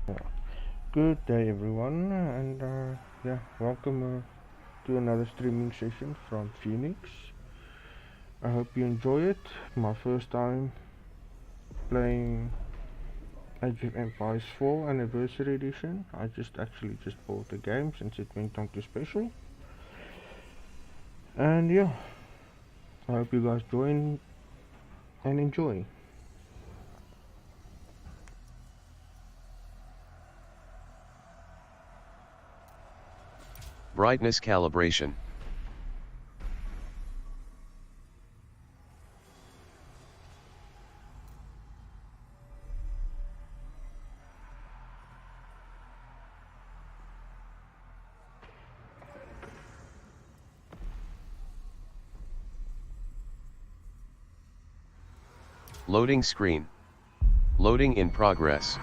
Yeah. Good day, everyone, and yeah, welcome to another streaming session from Phoenix. I hope you enjoy it. My first time playing Age of Empires 4 Anniversary Edition. I just bought the game since it went on to special, and yeah, I hope you guys join and enjoy. Brightness calibration. Loading screen. Loading in progress.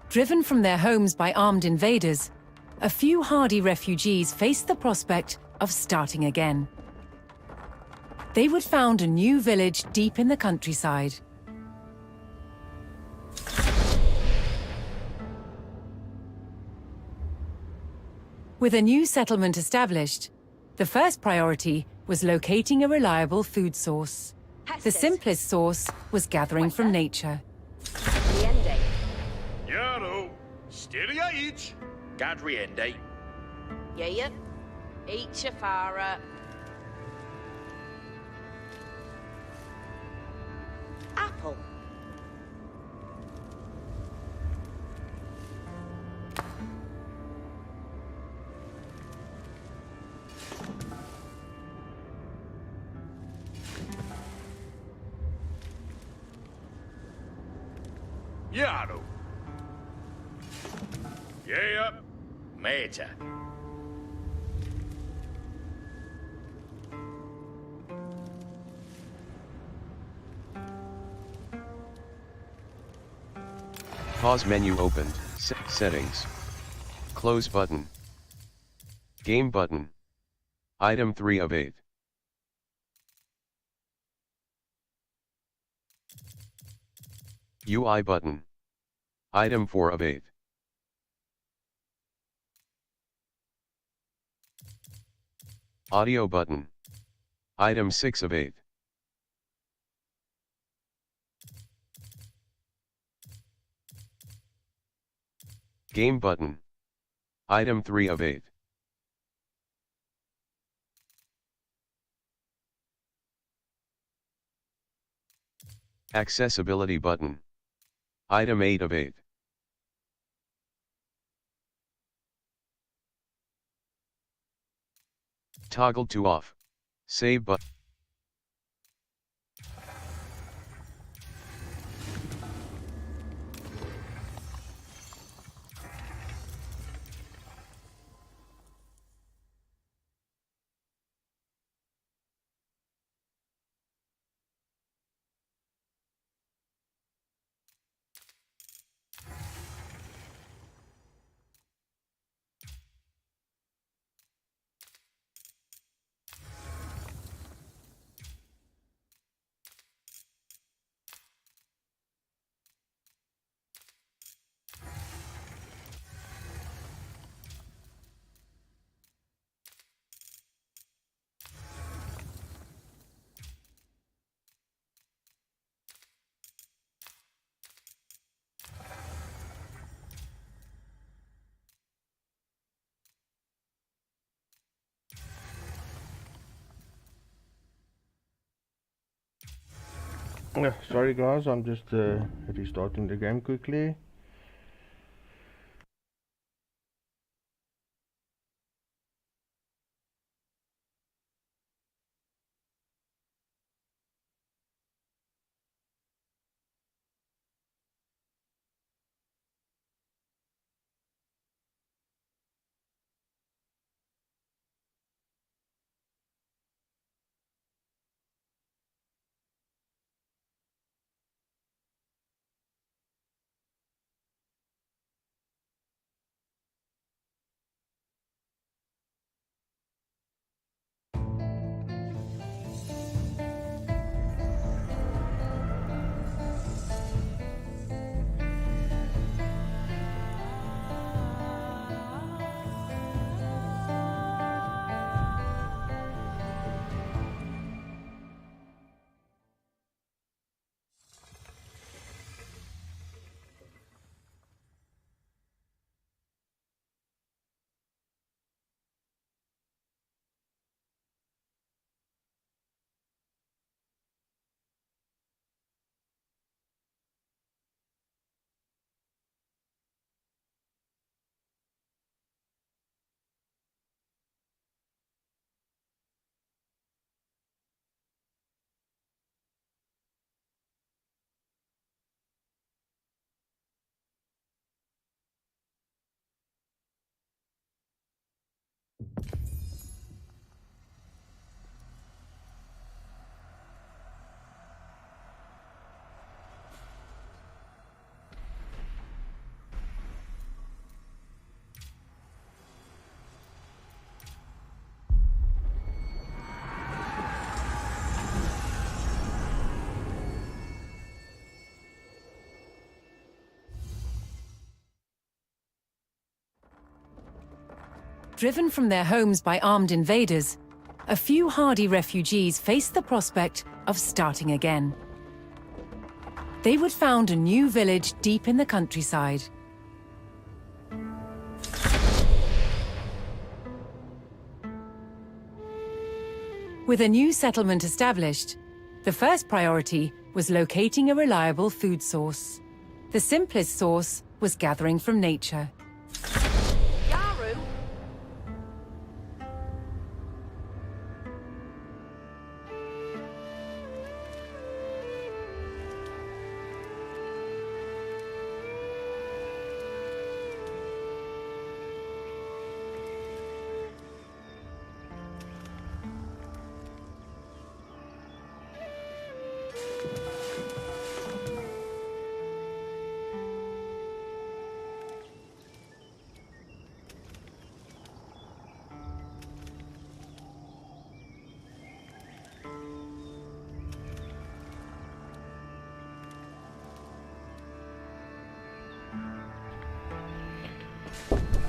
Driven from their homes by armed invaders, a few hardy refugees faced the prospect of starting again. They would found a new village deep in the countryside. With a new settlement established, the first priority was locating a reliable food source. The simplest source was gathering from nature. Jaro, styria idź. Gadriende. Yep. Eat your fara. Apple. Jaro. Yeah. Meta. Pause menu opened. Settings. Close button. Game button. Item 3 of 8. UI button. Item 4 of 8. Audio button. Item 6 of 8. Game button. Item 3 of 8. Accessibility button. Item 8 of 8. Toggle to off. Save button. Yeah, sorry guys, I'm just restarting the game quickly. Driven from their homes by armed invaders, a few hardy refugees faced the prospect of starting again. They would found a new village deep in the countryside. With a new settlement established, the first priority was locating a reliable food source. The simplest source was gathering from nature. Yaru.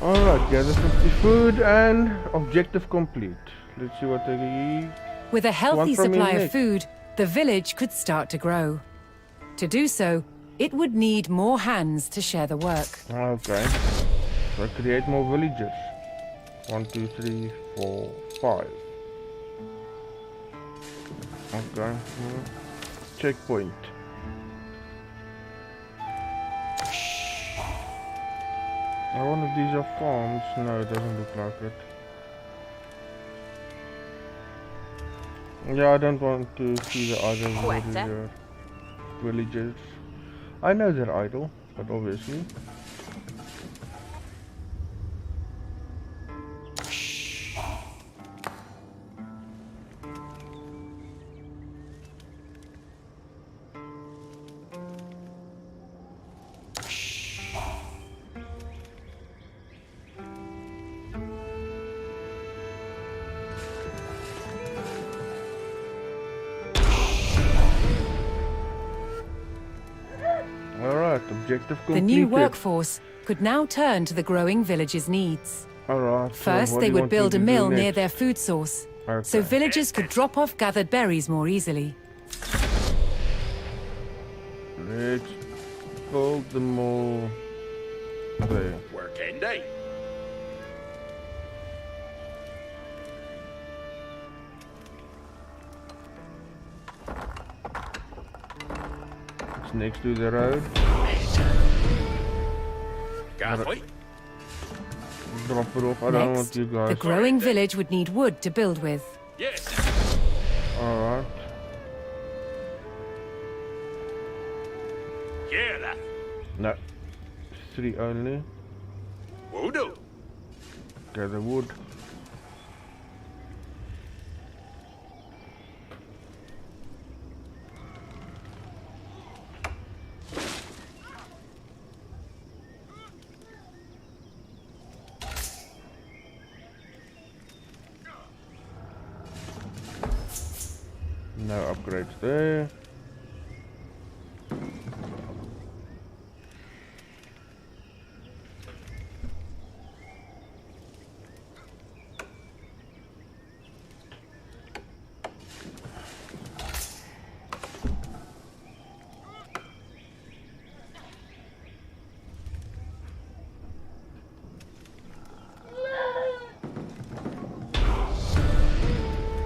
Alright, gather 50 food and objective complete. Let's see what they eat. With a healthy from supply me, of food, the village could start to grow. To do so, it would need more hands to share the work. Okay. So create more villages. 1, 2, 3, 4, 5. Okay. Checkpoint. Now one of these are farms. No, it doesn't look like it. Yeah, I don't want to see the other villages. I know they're idle, but obviously. Alright, objective completed. The new workforce could now turn to the growing village's needs. Alright. First, they would build a mill near their food source, so Okay. villagers could drop off gathered berries more easily. Let's build the mill there. Working day. It's next to the road. Gathway. Drop it off. I don't want Next, you guys. the growing village would need wood to build with. Yes. Alright. Yeah, that. No. 3 only. Voodoo. Gather wood. No upgrades there.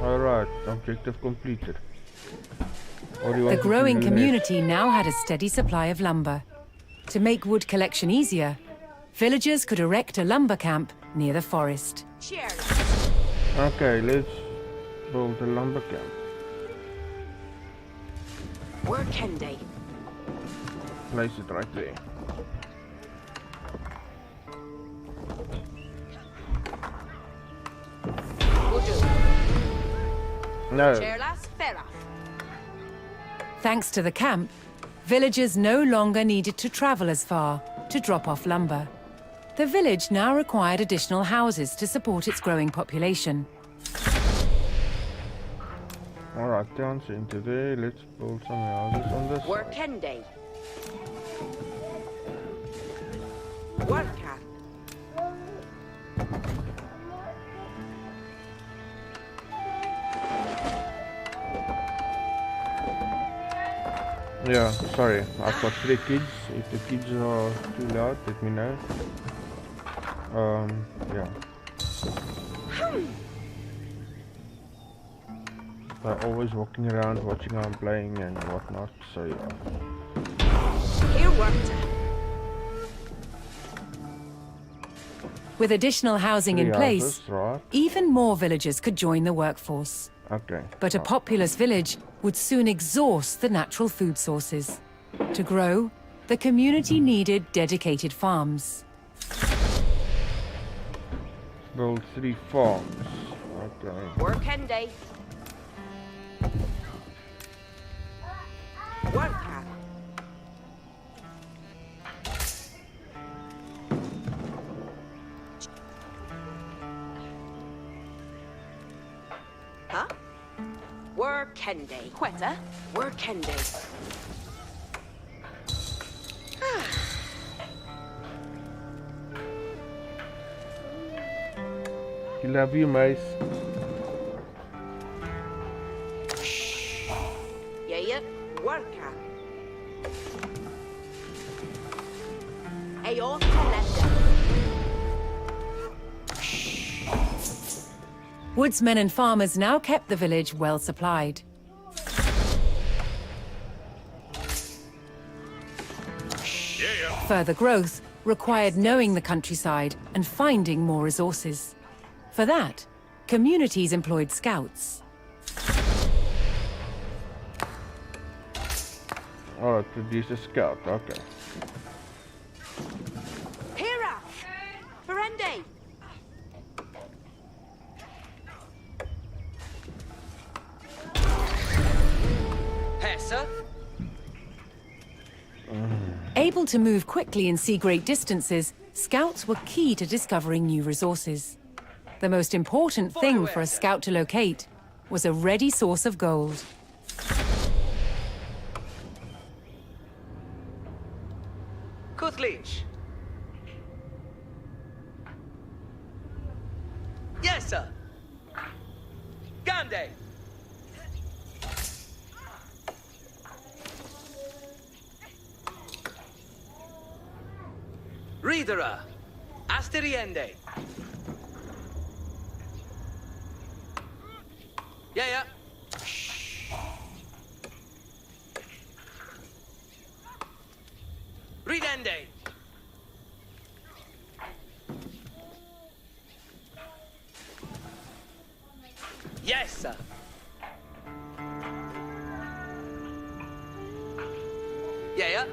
Alright, objective completed. What do you The want me to growing do community now had a steady supply of lumber. To make wood collection easier, villagers could erect a lumber camp near the forest. Cheers. next? Okay, let's build a lumber camp. Working day. Place it right there. Voodoo. No. Chairlass Ferra. Thanks to the camp, villagers no longer needed to travel as far to drop off lumber. The village now required additional houses to support its growing population. Alright, down into there. Let's build some houses on this. Working day. Worker. Yeah, sorry. I've got 3 kids. If the kids are too loud, let me know. Yeah. They're always walking around watching how I'm playing and whatnot, so yeah. Here worked. With additional housing in 3 place, houses, right? even more villagers could join the workforce. Okay. But a populous village would soon exhaust the natural food sources. To grow, the community needed dedicated farms. Build 3 farms. Okay. Work end day. Work hard. Huh? Work end day. Quetta? Work end day. You love you, mice. Yeah. Work hard. Hey, off to left. Woodsmen and farmers now kept the village well supplied. Yeah. Further growth required knowing the countryside and finding more resources. For that, communities employed scouts. Oh, produce a scout, okay. Hera! Ferende! Hessa? Able to move quickly and see great distances, scouts were key to discovering new resources. The most important thing for a scout to locate was a ready source of gold. Kuthlich. Yes, sir. Gandhi. Readera. Asteriende. Yeah. Ridende. Yes, sir. Yeah.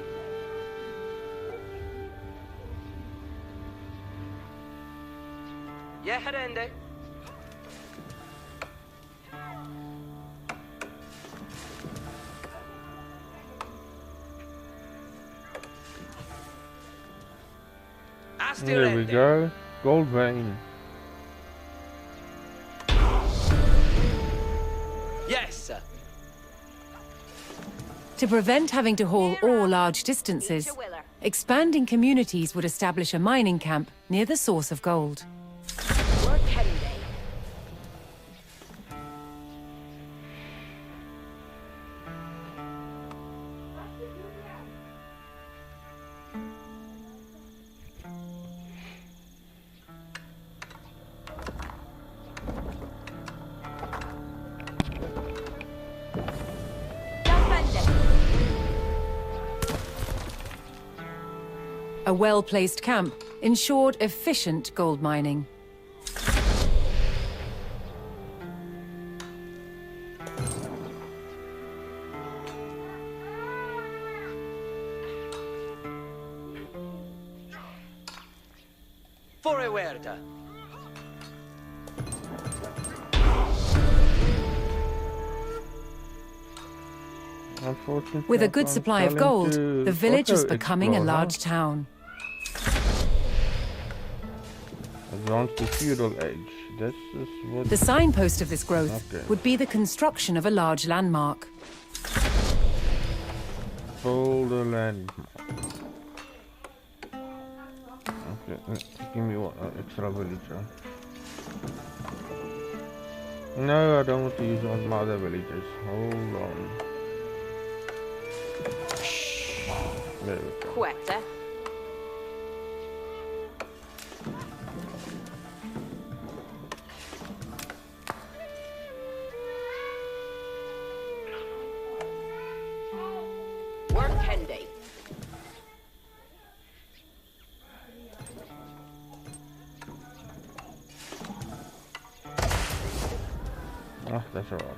Yeah, Herende. There we go. Gold vein. Yes, sir. To prevent having to haul ore large distances, expanding communities would establish a mining camp near the source of gold. Work end day. A well-placed camp ensured efficient gold mining. For a huerta. Unfortunately, With a I good can't supply of tell him gold, to the village was auto becoming a explore, large town. Advanced to feudal age. This is what... The signpost of this growth Okay. would be the construction of a large landmark. Boulder land. Okay, give me one extra villager. No, I don't want to use one of my other villagers. Hold on. There we go. Quetta. Work Kendi. Ah, that's alright.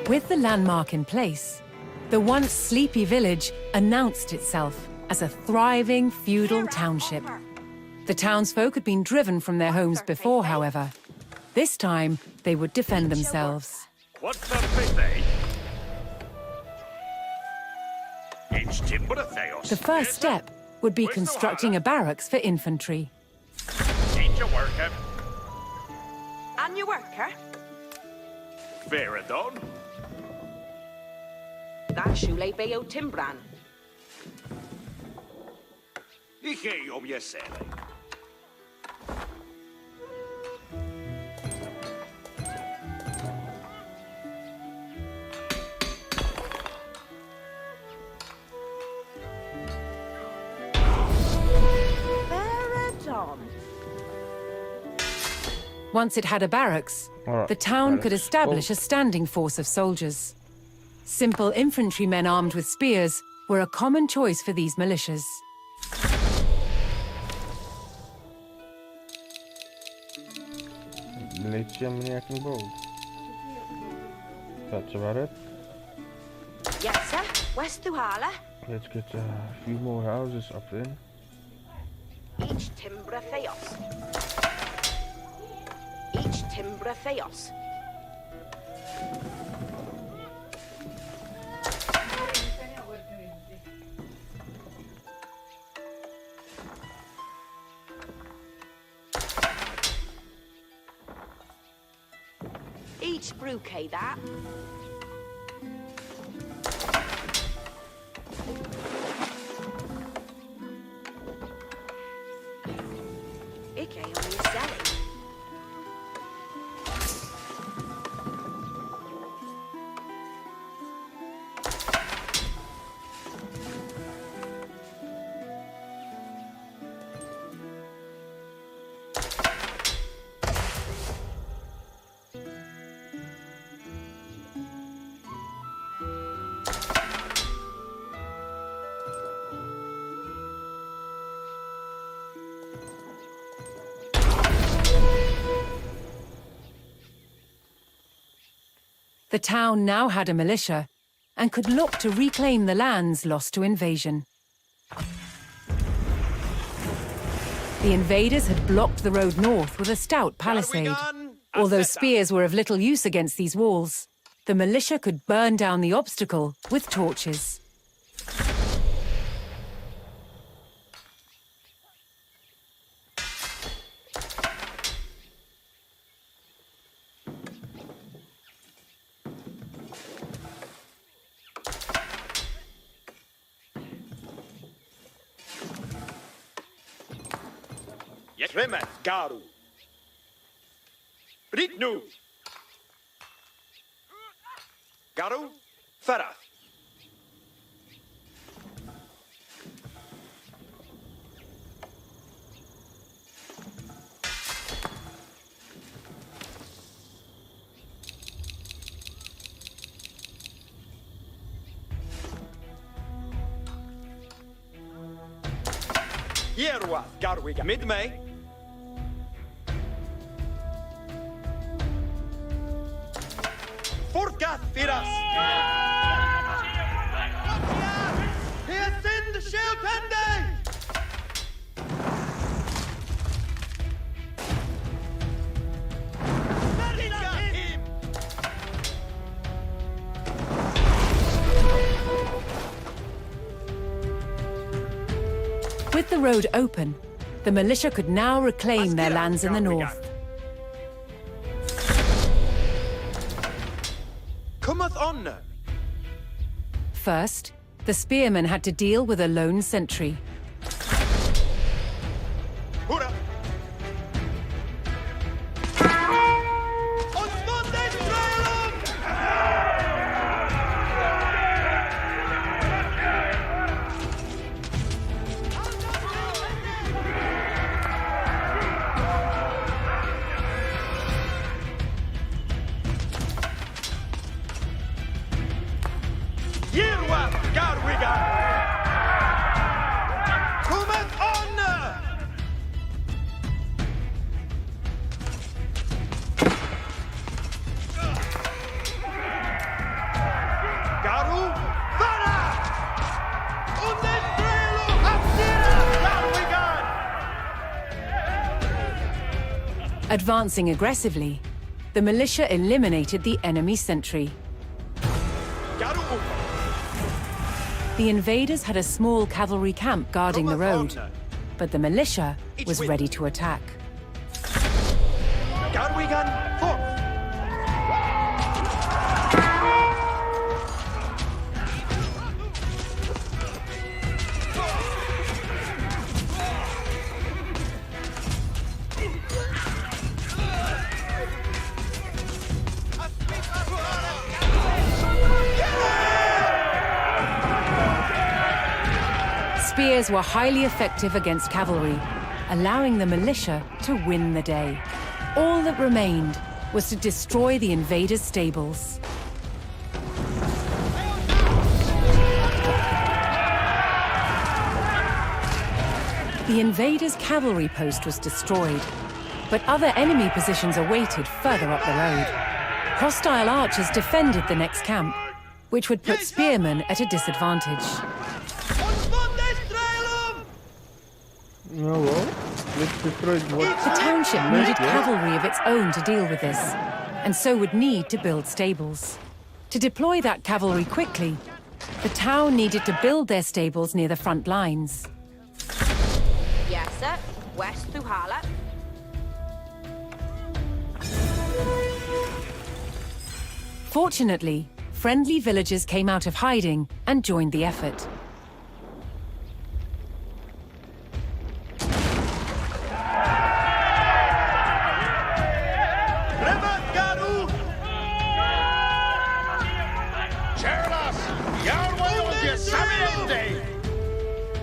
With the landmark in place, the once sleepy village announced itself as a thriving feudal township. The townsfolk had been driven from their homes before, however. This time, they would defend themselves. What's the pithy? It's timber theos. The first step would be constructing a barracks for infantry. Ain't you working? And your worker. Fair done. That shule beo timbran. Ike om je sele. Once it had a barracks, Alright, the town could barracks. establish a standing force of soldiers. Simple infantrymen armed with spears were a common choice for these militias. Militia maniac bold. That's about it. Yes, sir. West Duhala. Let's get a few more houses up then. Each timbra theos. Each timbra theos. Each brewcay that. Ike on your selling. The town now had a militia and could look to reclaim the lands lost to invasion. The invaders had blocked the road north with a stout palisade. Although spears were of little use against these walls, the militia could burn down the obstacle with torches. Yes, Remet, Garu. Britnu. Garu, Ferath. Hierua, Garwiga. Mid-May. Forgat Firas. Here's in the shield pending. With the road open, the militia could now reclaim their lands in the north. Cometh on. First, the spearmen had to deal with a lone sentry. Hurra! Hierua, Garwiga! Cometh on! Garu, Vara! Undestrelo, Abdira, Garwigan! Advancing aggressively, the militia eliminated the enemy sentry. Garu, The invaders had a small cavalry camp guarding the road, but the militia was ready to attack. Garwigan, forth! Spears were highly effective against cavalry, allowing the militia to win the day. All that remained was to destroy the invaders' stables. The invaders' cavalry post was destroyed, but other enemy positions awaited further up the road. Hostile archers defended the next camp, which would put spearmen at a disadvantage. Oh well, let's destroy what? The township needed cavalry of its own to deal with this, and so would need to build stables. To deploy that cavalry quickly, the town needed to build their stables near the front lines. Yes, sir. West through Hala. Fortunately, friendly villagers came out of hiding and joined the effort.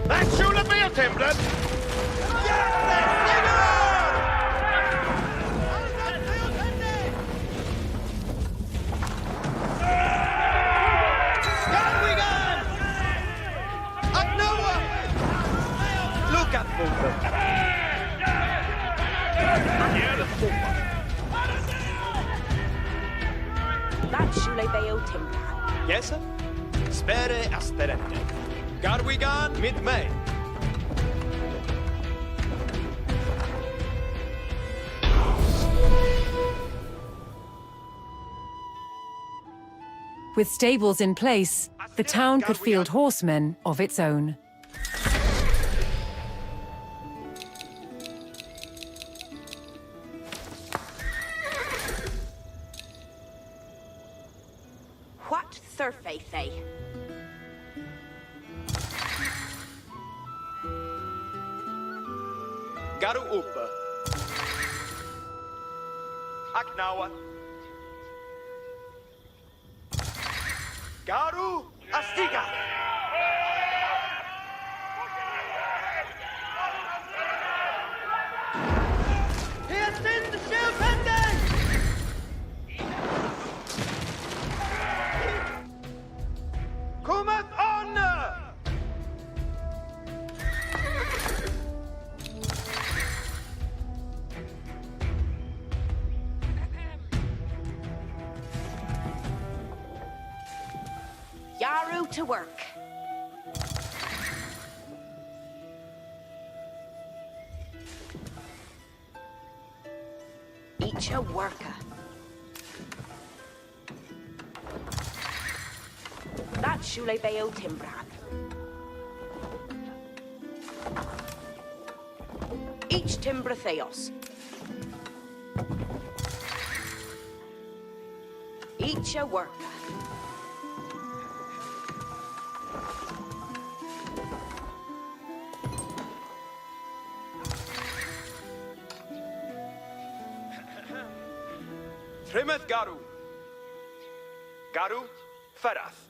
That should have been Timblin! Look at movement! That Shule Veo Timber. Yes, sir? Spere asterente. Garwigan, mid-May. With stables in place, the town could field horsemen of its own. What Thurfaithe? Garu uppe. Aknawa. Garu astiga. Here's in the shield pending. Cometh on. Garu to work. Each a worker. That's Shule Beo Timbrak. Each Timbra Theos. Each a worker. Trimeth Garu. Garu Ferath.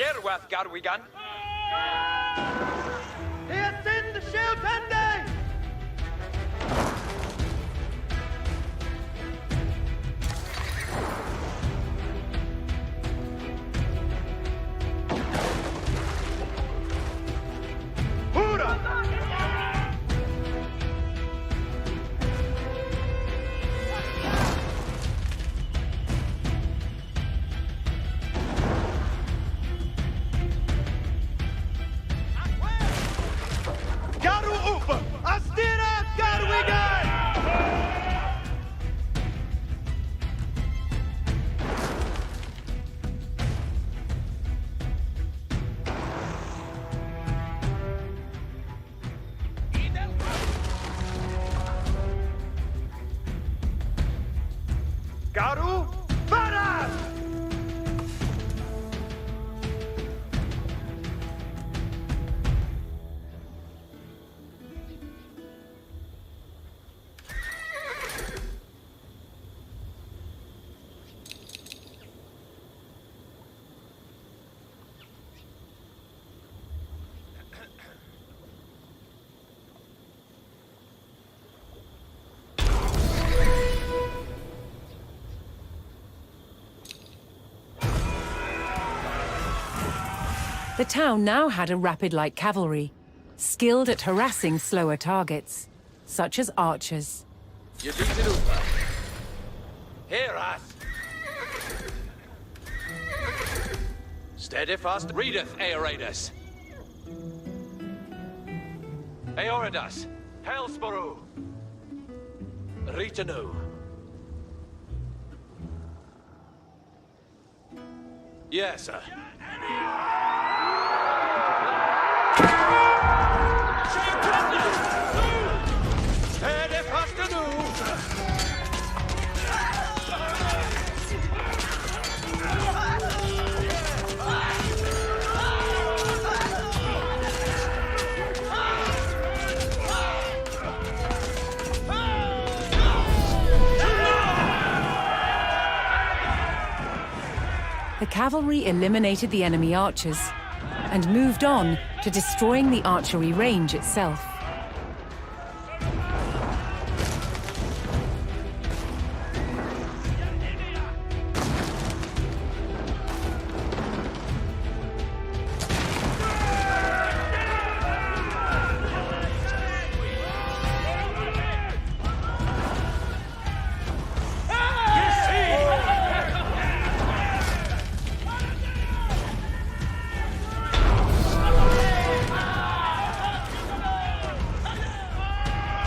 Yerwath Garwigan. Here in the shield Tende! Hura! Garu Upa! Astira Garwigan! Garu Varas! The town now had a rapid light cavalry, skilled at harassing slower targets, such as archers. Yaditilupa. Hear us. Steadfast readeth Aeradus. Aeoridas. Hellsporu. Ritanu. Yes, sir. The cavalry eliminated the enemy archers and moved on to destroying the archery range itself.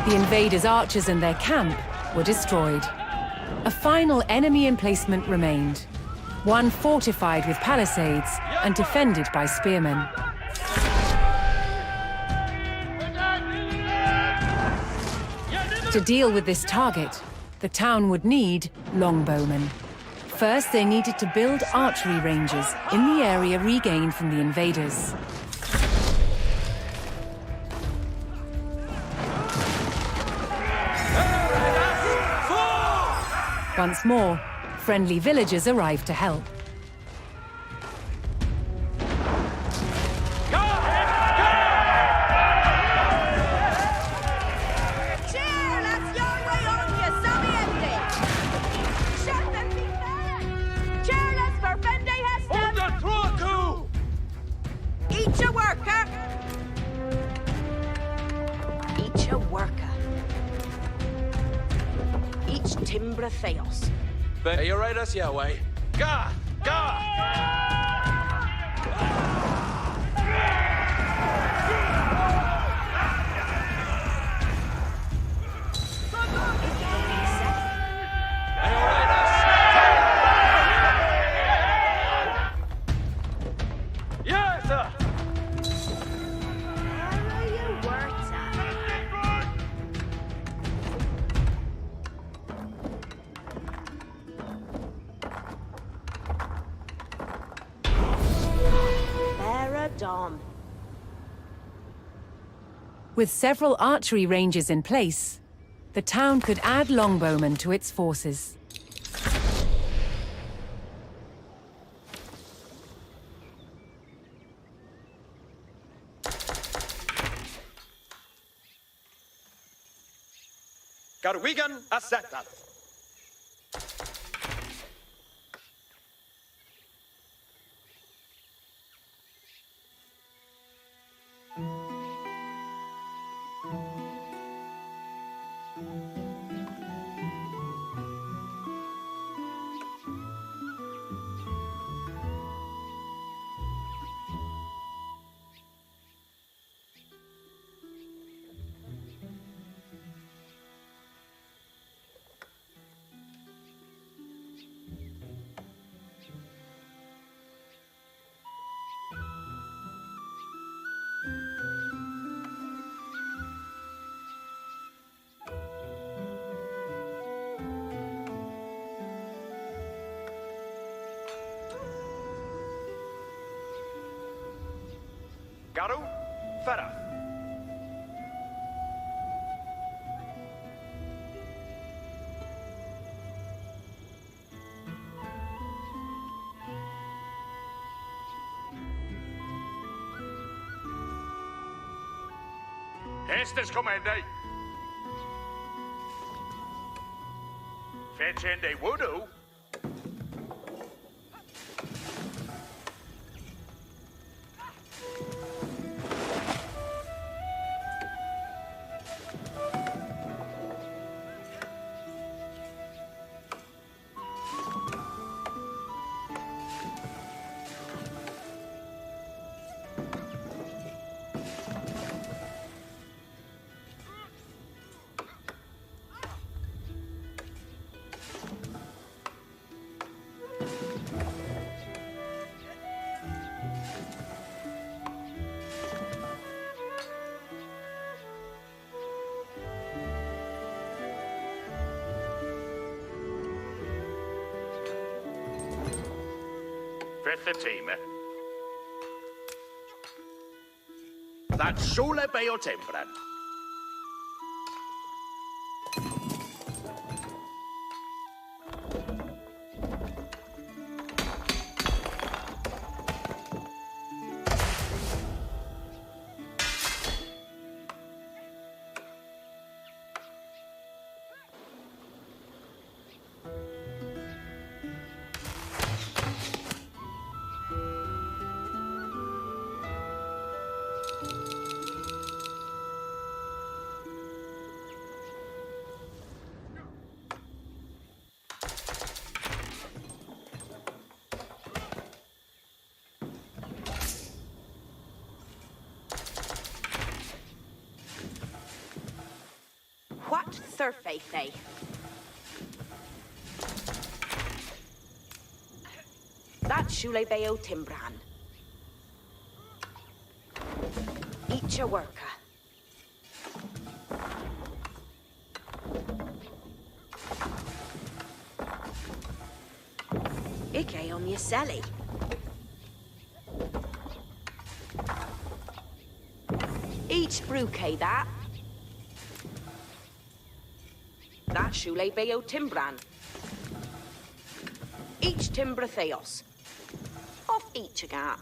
The invaders' archers and their camp were destroyed. A final enemy emplacement remained, one fortified with palisades and defended by spearmen. To deal with this target, the town would need longbowmen. First, they needed to build archery ranges in the area regained from the invaders. Once more, friendly villagers arrived to help. Go ahead! Each a worker! Each a worker. Each Timbra Theos. Aerators, Yahweh. God! God! Yes, sir! Dom. With several archery ranges in place, the town could add longbowmen to its forces. Garwigan Assetat. Garu Ferach. Estes comende. Fetchende Wudu. The team. That's Shule Bayo Timbran. What thurfaithe? That Shule Bayo Timbran. Each a worker. Ike on your celly. Each brewke that. That Shule Bayo Timbran. Each Timbra Theos. Off each a gap.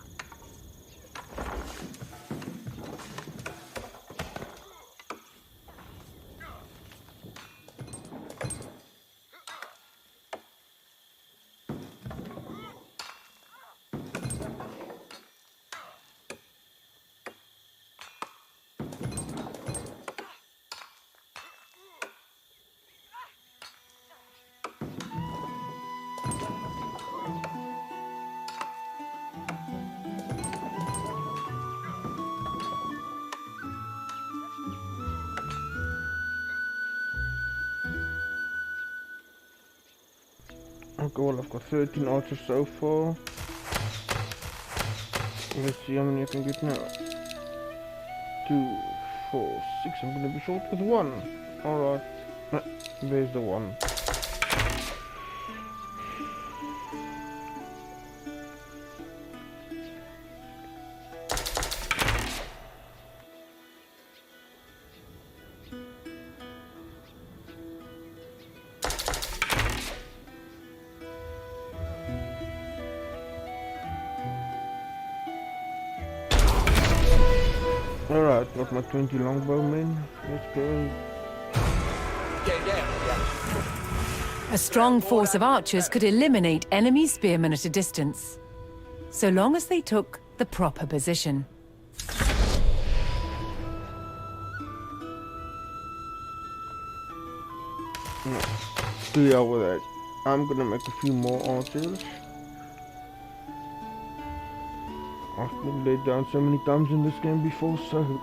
Okay, well I've got 13 archers so far. Let's see how many I can get now. 2, 4, 6. I'm gonna be short with 1. Alright. There's the 1. Alright, got my 20 longbowmen. Let's go. A strong force of archers could eliminate enemy spearmen at a distance, so long as they took the proper position. No, to hell with that. I'm gonna make a few more archers. I've been laid down so many times in this game before, so...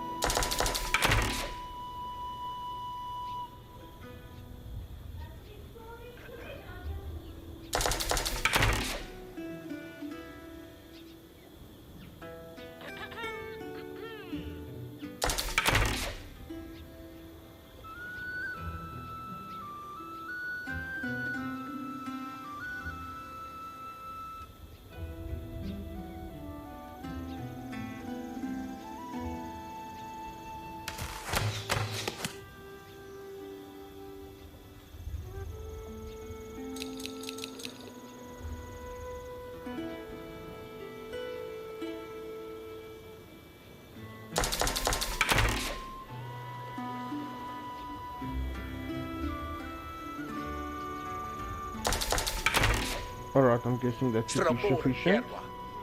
Alright, I'm guessing that should be sufficient.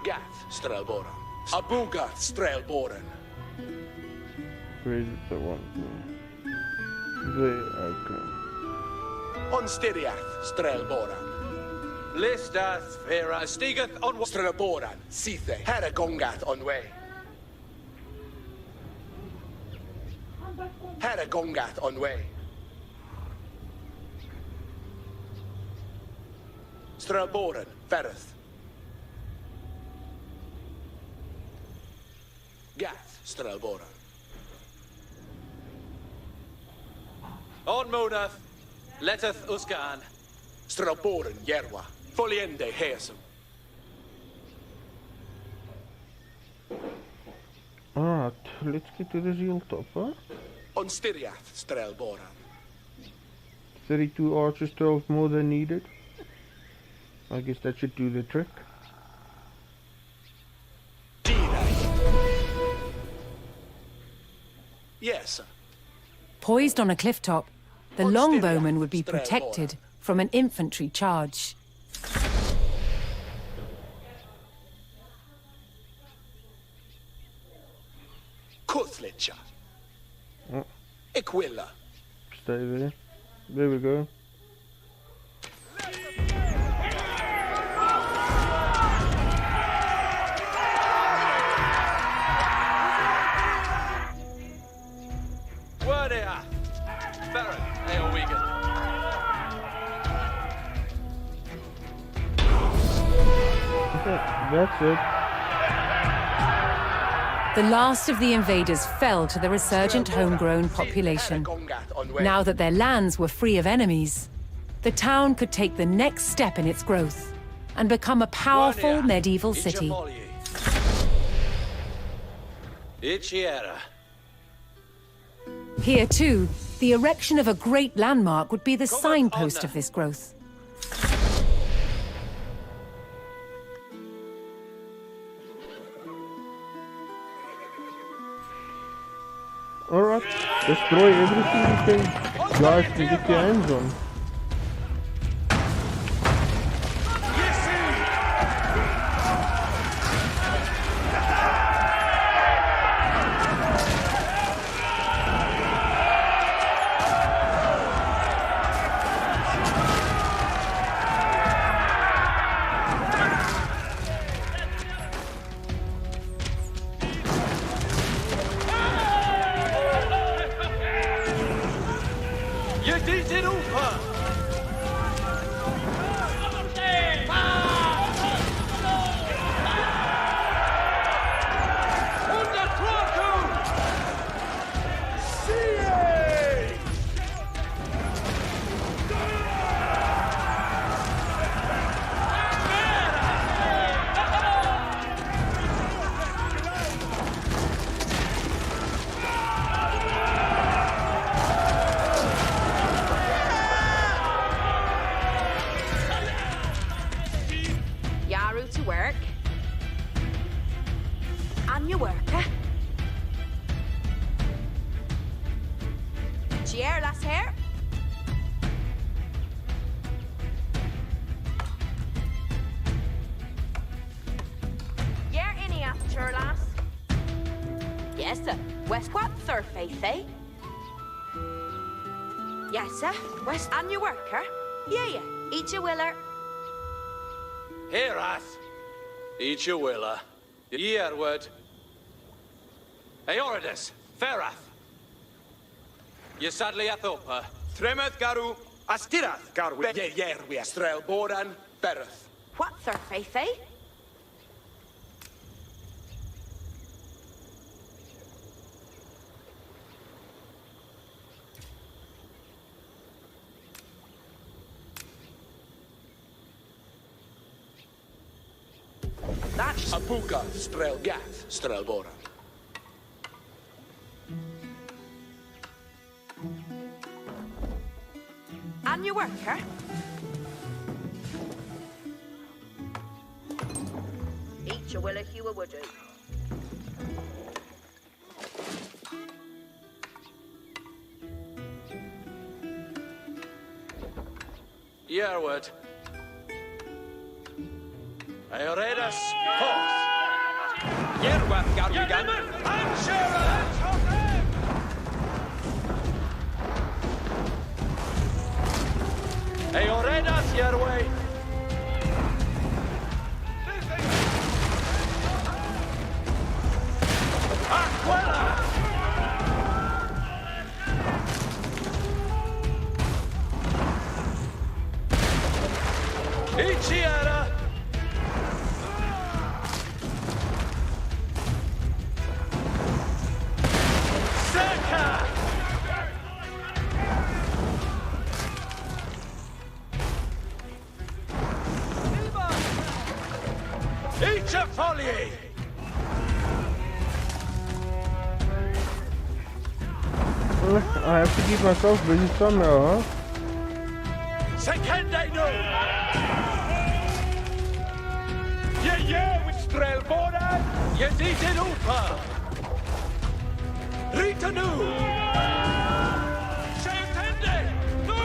Gath Strelboran. Abugath Strelboran. Where is the one? There, okay. Onstiriath Strelboran. Listath Vera Stigath on Strelboran. Sithe. Haragongath on way. Haragongath on way. Strelboran, Ferrith. Gath, Strelboran. On Monath. Leteth Uskan. Strelboran, Yerwa. Foliende, Heesum. Alright, let's get to this hilltop, huh? On Styriath, Strelboran. 32 archers, 12 more than needed. I guess that should do the trick. Yes, sir. Poised on a cliff top, the longbowmen would be protected from an infantry charge. Kuthlicha. Oh. Equilla. Stay there. There we go. Wordea. Ferret. Eowegan. That's it. The last of the invaders fell to the resurgent homegrown population. Now that their lands were free of enemies, the town could take the next step in its growth and become a powerful medieval city. Ichiera. Here too, the erection of a great landmark would be the signpost of this growth. Alright, destroy everything you can, guys, can get your hands on. You did it, Upa! On your work, eh? Cheer, lass here. You're in after, lass. Yes, sir. West what surface, eh? Yes, sir. West on your worker. Yeah. Eat your willer. Hereath. Eat your willa. Yearward. Eoridus. Ferath. Ye sadly athopa. Tremeth garu. Astirath garu. Yerwe Strelboran, Bereth. What surface, eh? That's Apuka, Strelgath, Strelboran. On your worker. Eat your willer, Hugh would do. Yearward. Eoridus. Forth. Yerwath garu. Eoridus, Yerway. Aquila. Ichiera. Seka. Ichafolier. I have to keep myself busy somehow, huh? Sekende no. Yeah, with Strelboran. Yedidin upa. Ritanu. Sekende no.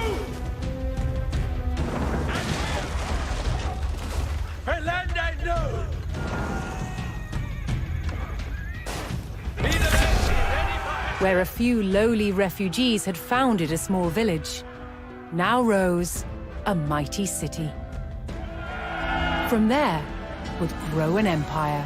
Pelende no. Where a few lowly refugees had founded a small village, now rose a mighty city. From there would grow an empire.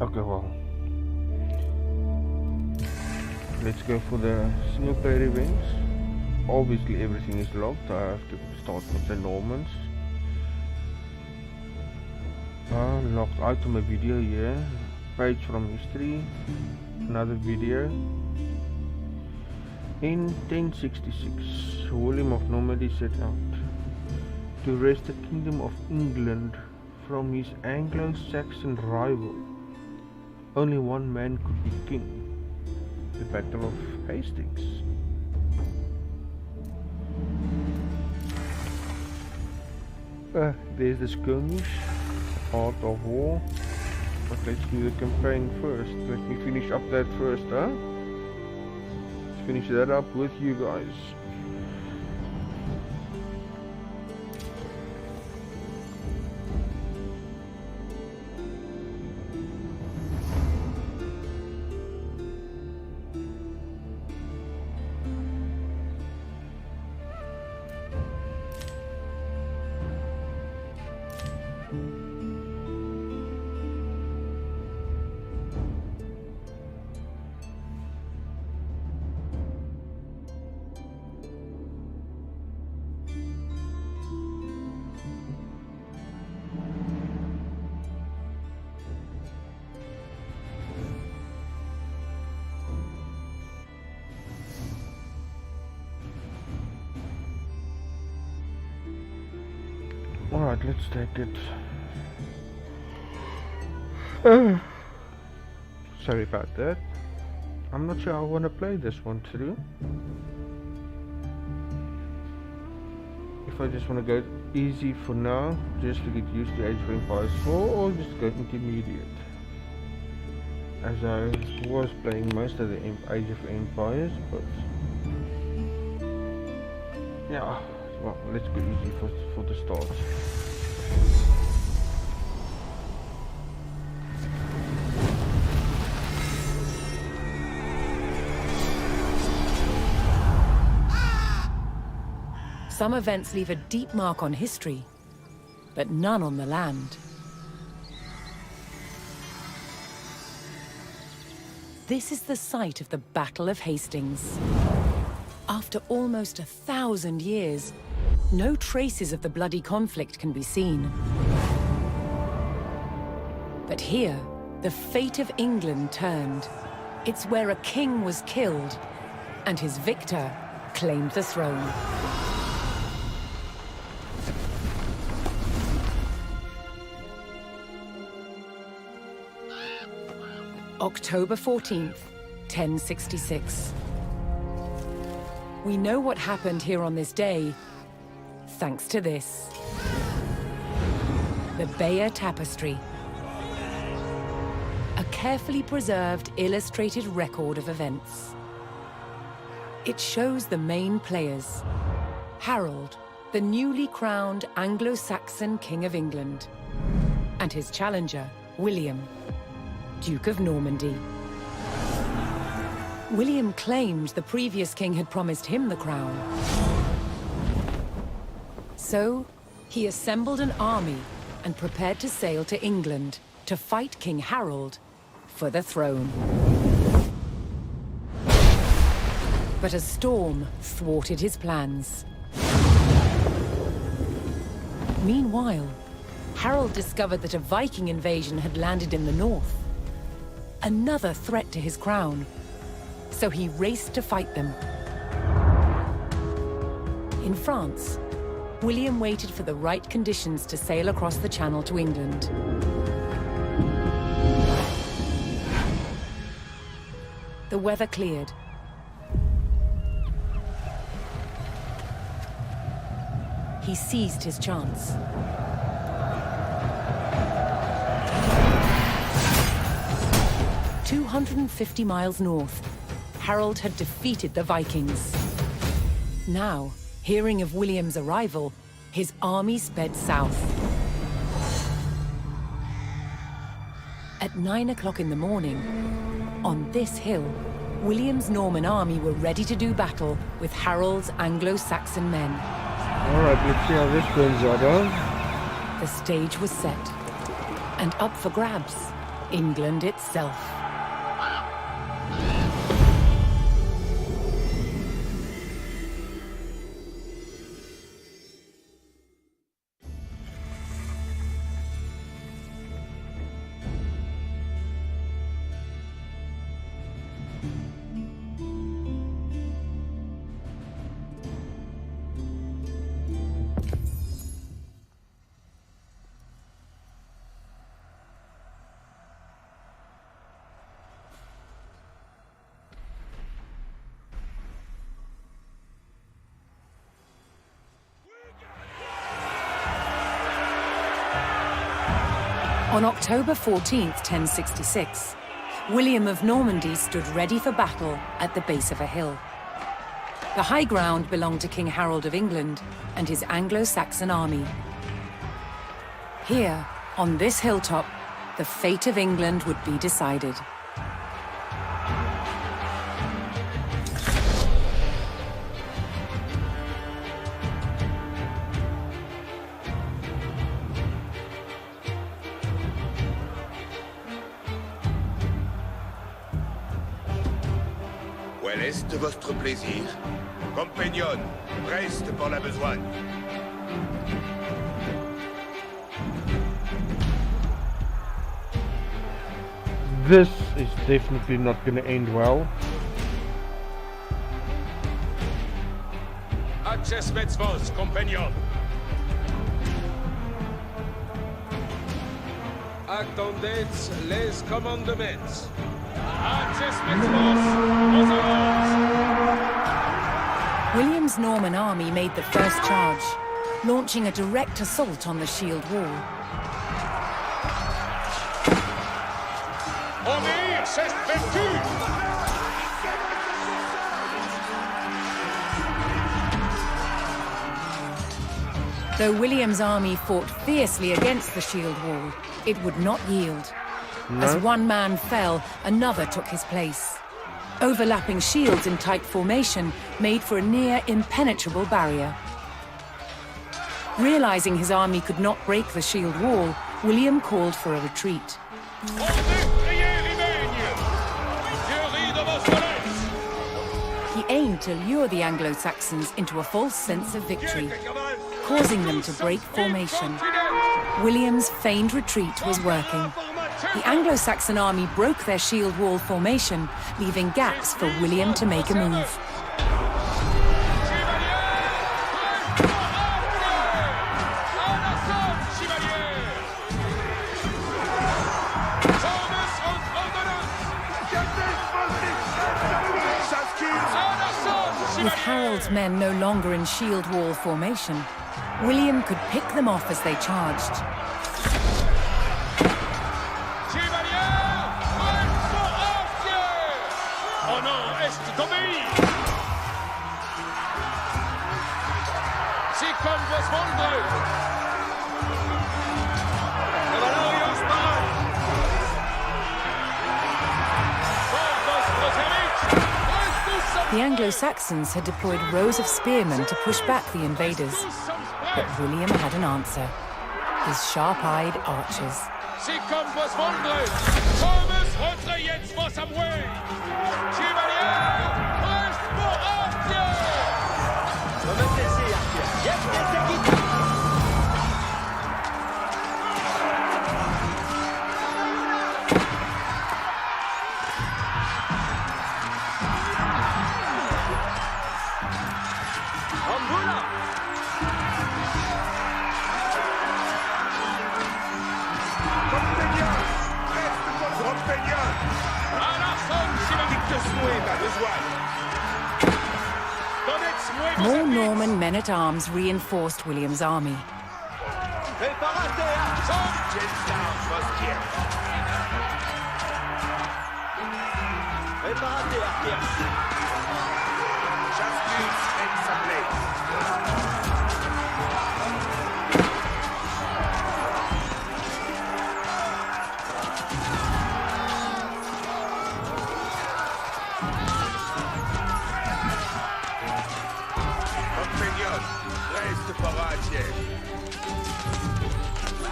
Okay, well, let's go for the single player events. Obviously everything is locked. I have to start with the Normans. Locked item, a video here, page from history, another video. In 1066, William of Normandy set out to wrest the kingdom of England from his Anglo-Saxon rival. Only one man could be king. The Battle of Hastings. There's the skirmish, Art of War. But let's do the campaign first. Let me finish up that first, huh? Let's finish that up with you guys. Alright, let's take it. Sorry about that. I'm not sure I want to play this one through. If I just want to go easy for now, just to get used to Age of Empires 4, or just go intermediate. As I was playing most of the Age of Empires, but yeah, well, let's go easy for the start. Some events leave a deep mark on history, but none on the land. This is the site of the Battle of Hastings. After almost 1,000 years, no traces of the bloody conflict can be seen. But here, the fate of England turned. It's where a king was killed, and his victor claimed the throne. October 14th, 1066. We know what happened here on this day, thanks to this. The Bayeux Tapestry. A carefully preserved, illustrated record of events. It shows the main players. Harold, the newly crowned Anglo-Saxon King of England, and his challenger, William, Duke of Normandy. William claimed the previous king had promised him the crown. So, he assembled an army and prepared to sail to England to fight King Harold for the throne. But a storm thwarted his plans. Meanwhile, Harold discovered that a Viking invasion had landed in the north. Another threat to his crown. So he raced to fight them. In France, William waited for the right conditions to sail across the Channel to England. The weather cleared. He seized his chance. 250 miles north, Harold had defeated the Vikings. Now, hearing of William's arrival, his army sped south. At 9 o'clock in the morning, on this hill, William's Norman army were ready to do battle with Harold's Anglo-Saxon men. Alright, let's see how this turns out, huh? The stage was set, and up for grabs, England itself. On October 14th, 1066, William of Normandy stood ready for battle at the base of a hill. The high ground belonged to King Harold of England and his Anglo-Saxon army. Here, on this hilltop, the fate of England would be decided. Quel est votre plaisir? Compagnon, reste pour la besogne. This is definitely not going to end well. Access vos, compagnon. Attendez les commandements. William's Norman army made the first charge, launching a direct assault on the shield wall. Obéir, c'est vertu! Though William's army fought fiercely against the shield wall, it would not yield. As one man fell, another took his place. Overlapping shields in tight formation made for a near impenetrable barrier. Realizing his army could not break the shield wall, William called for a retreat. He aimed to lure the Anglo-Saxons into a false sense of victory, causing them to break formation. William's feigned retreat was working. The Anglo-Saxon army broke their shield wall formation, leaving gaps for William to make a move. With Harold's men no longer in shield wall formation, William could pick them off as they charged. The Anglo-Saxons had deployed rows of spearmen to push back the invaders. But William had an answer. His sharp-eyed archers. More Norman men-at-arms reinforced William's army.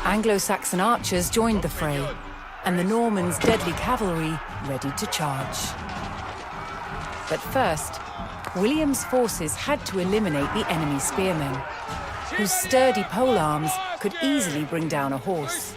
Anglo-Saxon archers joined the fray, and the Normans' deadly cavalry ready to charge. But first, William's forces had to eliminate the enemy spearmen, whose sturdy polearms could easily bring down a horse.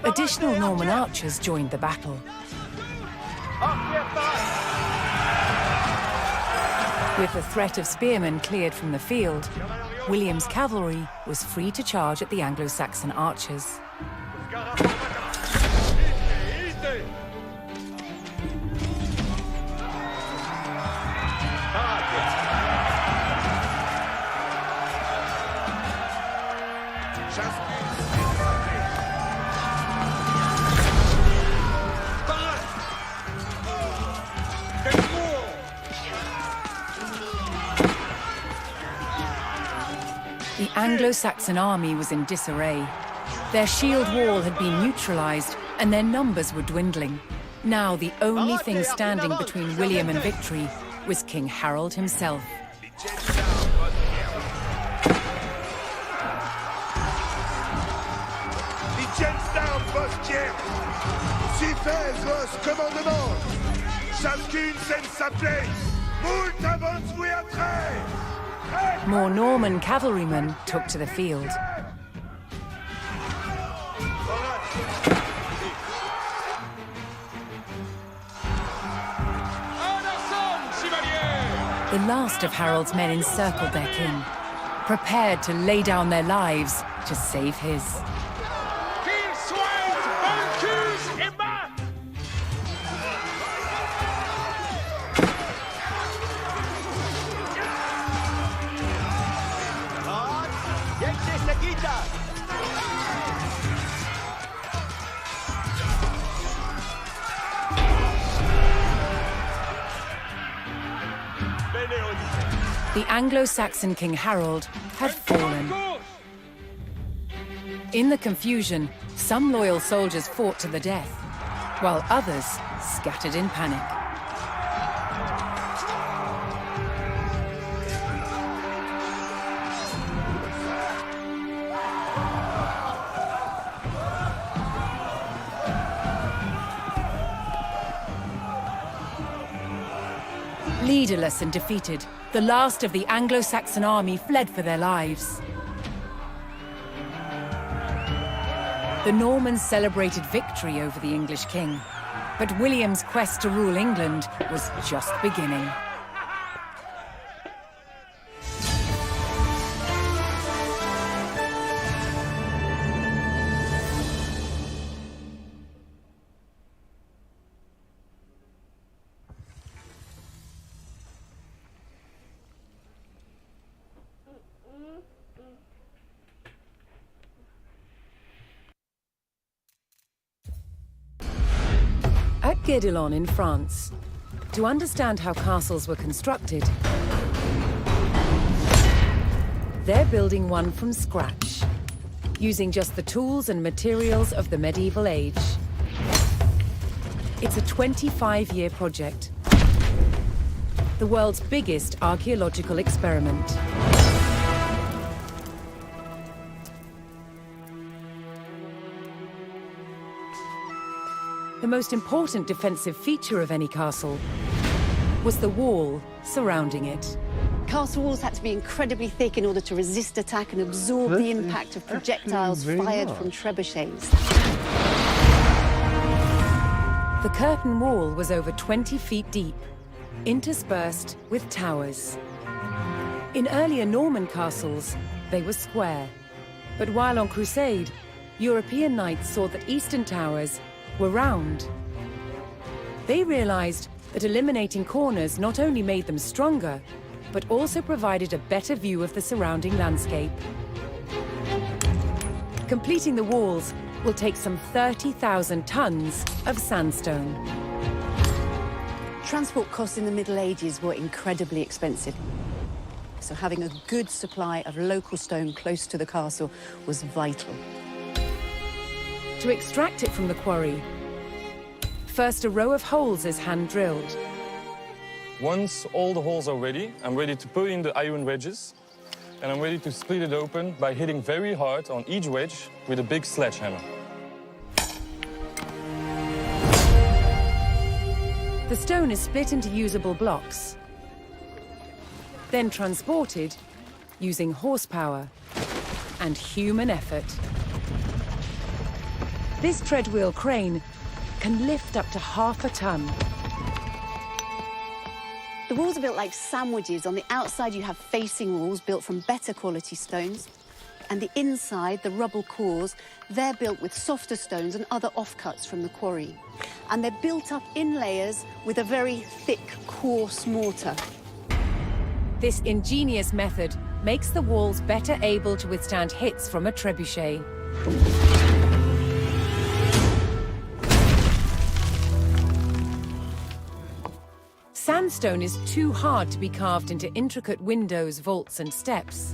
Additional Norman archers joined the battle. With the threat of spearmen cleared from the field, William's cavalry was free to charge at the Anglo-Saxon archers. The Anglo-Saxon army was in disarray. Their shield wall had been neutralized, and their numbers were dwindling. Now the only thing standing between William and victory was King Harold himself. Si fait vos commandements, chacune sait sa place. Moult avance vous après. More Norman cavalrymen took to the field. The last of Harold's men encircled their king, prepared to lay down their lives to save his. The Anglo-Saxon King Harold had fallen. In the confusion, some loyal soldiers fought to the death, while others scattered in panic. Leaderless and defeated, the last of the Anglo-Saxon army fled for their lives. The Normans celebrated victory over the English king, but William's quest to rule England was just beginning. At Guédelon in France, to understand how castles were constructed, they're building one from scratch, using just the tools and materials of the medieval age. It's a 25-year project, the world's biggest archaeological experiment. The most important defensive feature of any castle was the wall surrounding it. Castle walls had to be incredibly thick in order to resist attack and absorb the impact of projectiles fired from trebuchets. The curtain wall was over 20 feet deep, interspersed with towers. In earlier Norman castles, they were square. But while on crusade, European knights saw that eastern towers were round. They realized that eliminating corners not only made them stronger, but also provided a better view of the surrounding landscape. Completing the walls will take some 30,000 tons of sandstone. Transport costs in the Middle Ages were incredibly expensive. So having a good supply of local stone close to the castle was vital. To extract it from the quarry, first a row of holes is hand-drilled. Once all the holes are ready, I'm ready to put in the iron wedges, and I'm ready to split it open by hitting very hard on each wedge with a big sledgehammer. The stone is split into usable blocks, then transported using horsepower and human effort. This treadwheel crane can lift up to half a ton. The walls are built like sandwiches. On the outside, you have facing walls built from better quality stones. And the inside, the rubble cores, they're built with softer stones and other offcuts from the quarry. And they're built up in layers with a very thick, coarse mortar. This ingenious method makes the walls better able to withstand hits from a trebuchet. Sandstone is too hard to be carved into intricate windows, vaults, and steps.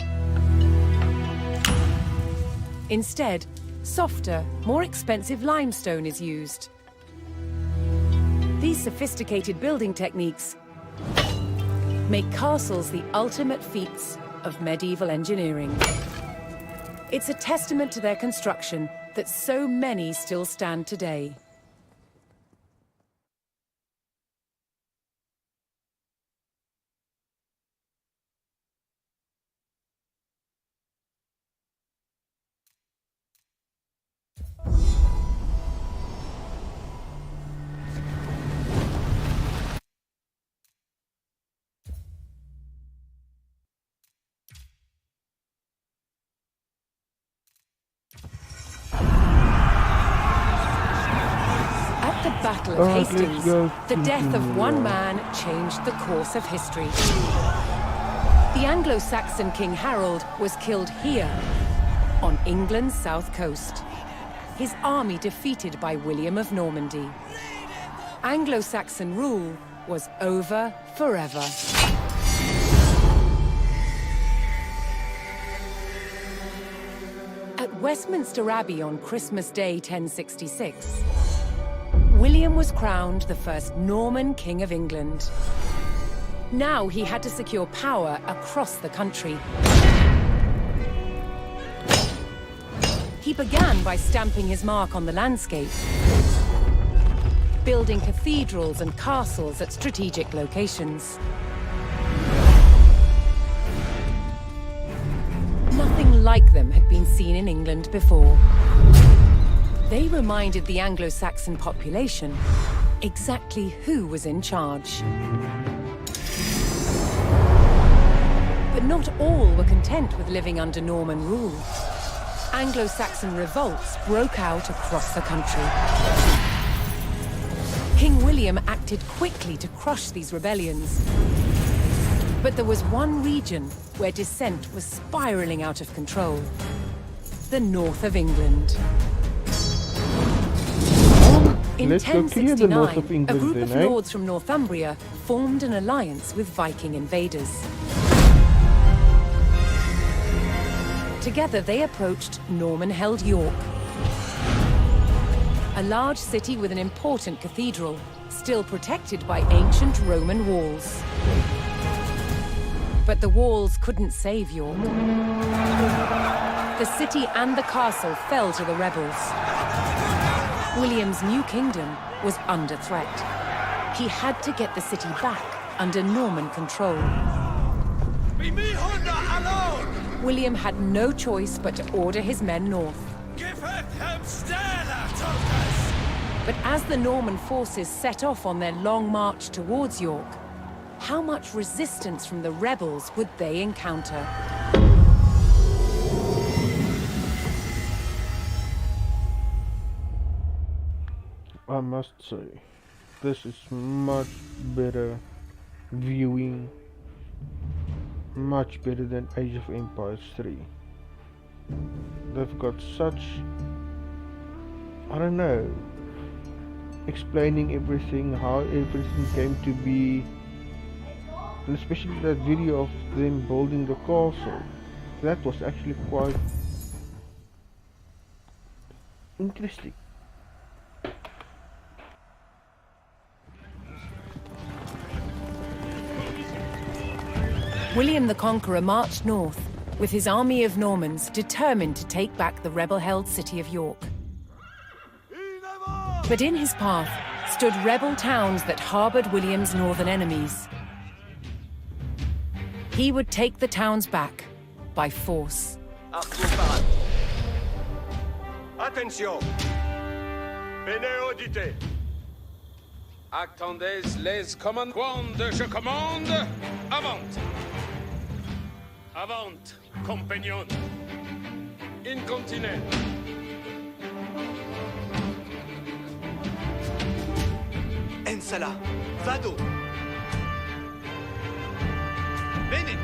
Instead, softer, more expensive limestone is used. These sophisticated building techniques make castles the ultimate feats of medieval engineering. It's a testament to their construction that so many still stand today. At the Battle of Hastings, the death of one man changed the course of history. The Anglo-Saxon King Harold was killed here, on England's south coast. His army defeated by William of Normandy. Anglo-Saxon rule was over forever. At Westminster Abbey on Christmas Day 1066, William was crowned the first Norman King of England. Now he had to secure power across the country. He began by stamping his mark on the landscape, building cathedrals and castles at strategic locations. Nothing like them had been seen in England before. They reminded the Anglo-Saxon population exactly who was in charge. But not all were content with living under Norman rule. Anglo-Saxon revolts broke out across the country. King William acted quickly to crush these rebellions. But there was one region where dissent was spiraling out of control: the north of England. In Let's go clear the north 1069, of England a group then, of eh? lords from Northumbria formed an alliance with Viking invaders. Together they approached Norman-held York, a large city with an important cathedral, still protected by ancient Roman walls. But the walls couldn't save York. The city and the castle fell to the rebels. William's new kingdom was under threat. He had to get the city back under Norman control. Leave me Honda alone! William had no choice but to order his men north. Give her them Stella, Tokas! But as the Norman forces set off on their long march towards York, how much resistance from the rebels would they encounter? I must say, this is much better viewing, much better than Age of Empires 3. They've got such, I don't know, explaining everything, how everything came to be, and especially that video of them building the castle. That was actually quite interesting. William the Conqueror marched north, with his army of Normans determined to take back the rebel-held city of York. But in his path stood rebel towns that harbored William's northern enemies. He would take the towns back by force. Attention! Bene audite! Attendez les commandes. Quando je commande, avant! Avant, compagnon! Incontinent! Ensala, vado! Bene!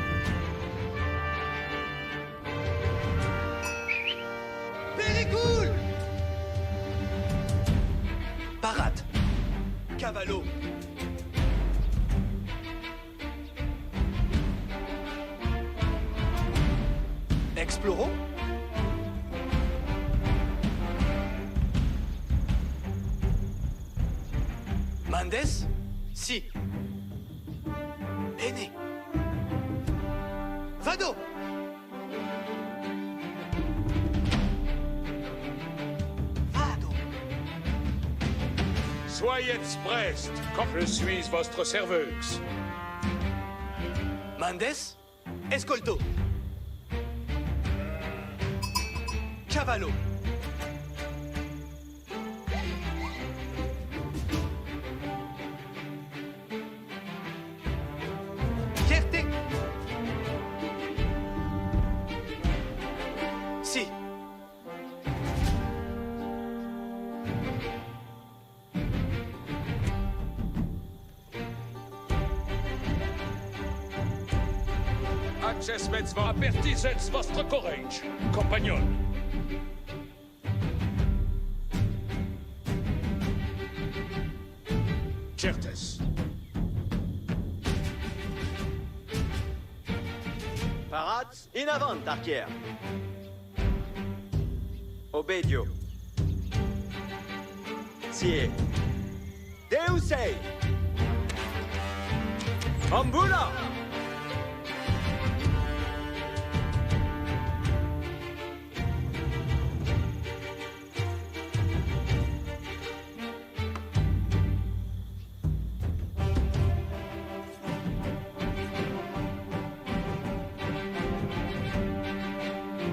Pericule! Parade! Cavallo! Explorons! Mendes? Si. Bene. Vado! Vado! Soyez prest, quand je suis votre serveuse. Mendes? Escolto. Cavallo. Chierte. Si. Accessments va apertisets vostre courage, compagnon. Certes. Parats in avant, arquier. Obedio. Sie. Deusei. Ambula.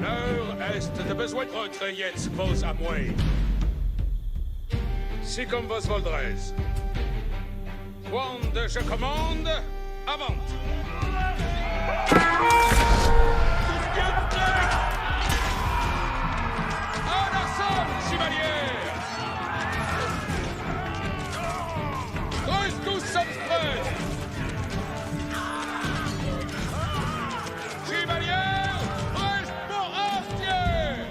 L'heure est de besoin de retraites vos amoués. Si comme vos voldrez. Quand je commande, avant. À la somme, chevalier! Reste tous subtraits! Chevalier! Reste pour entier!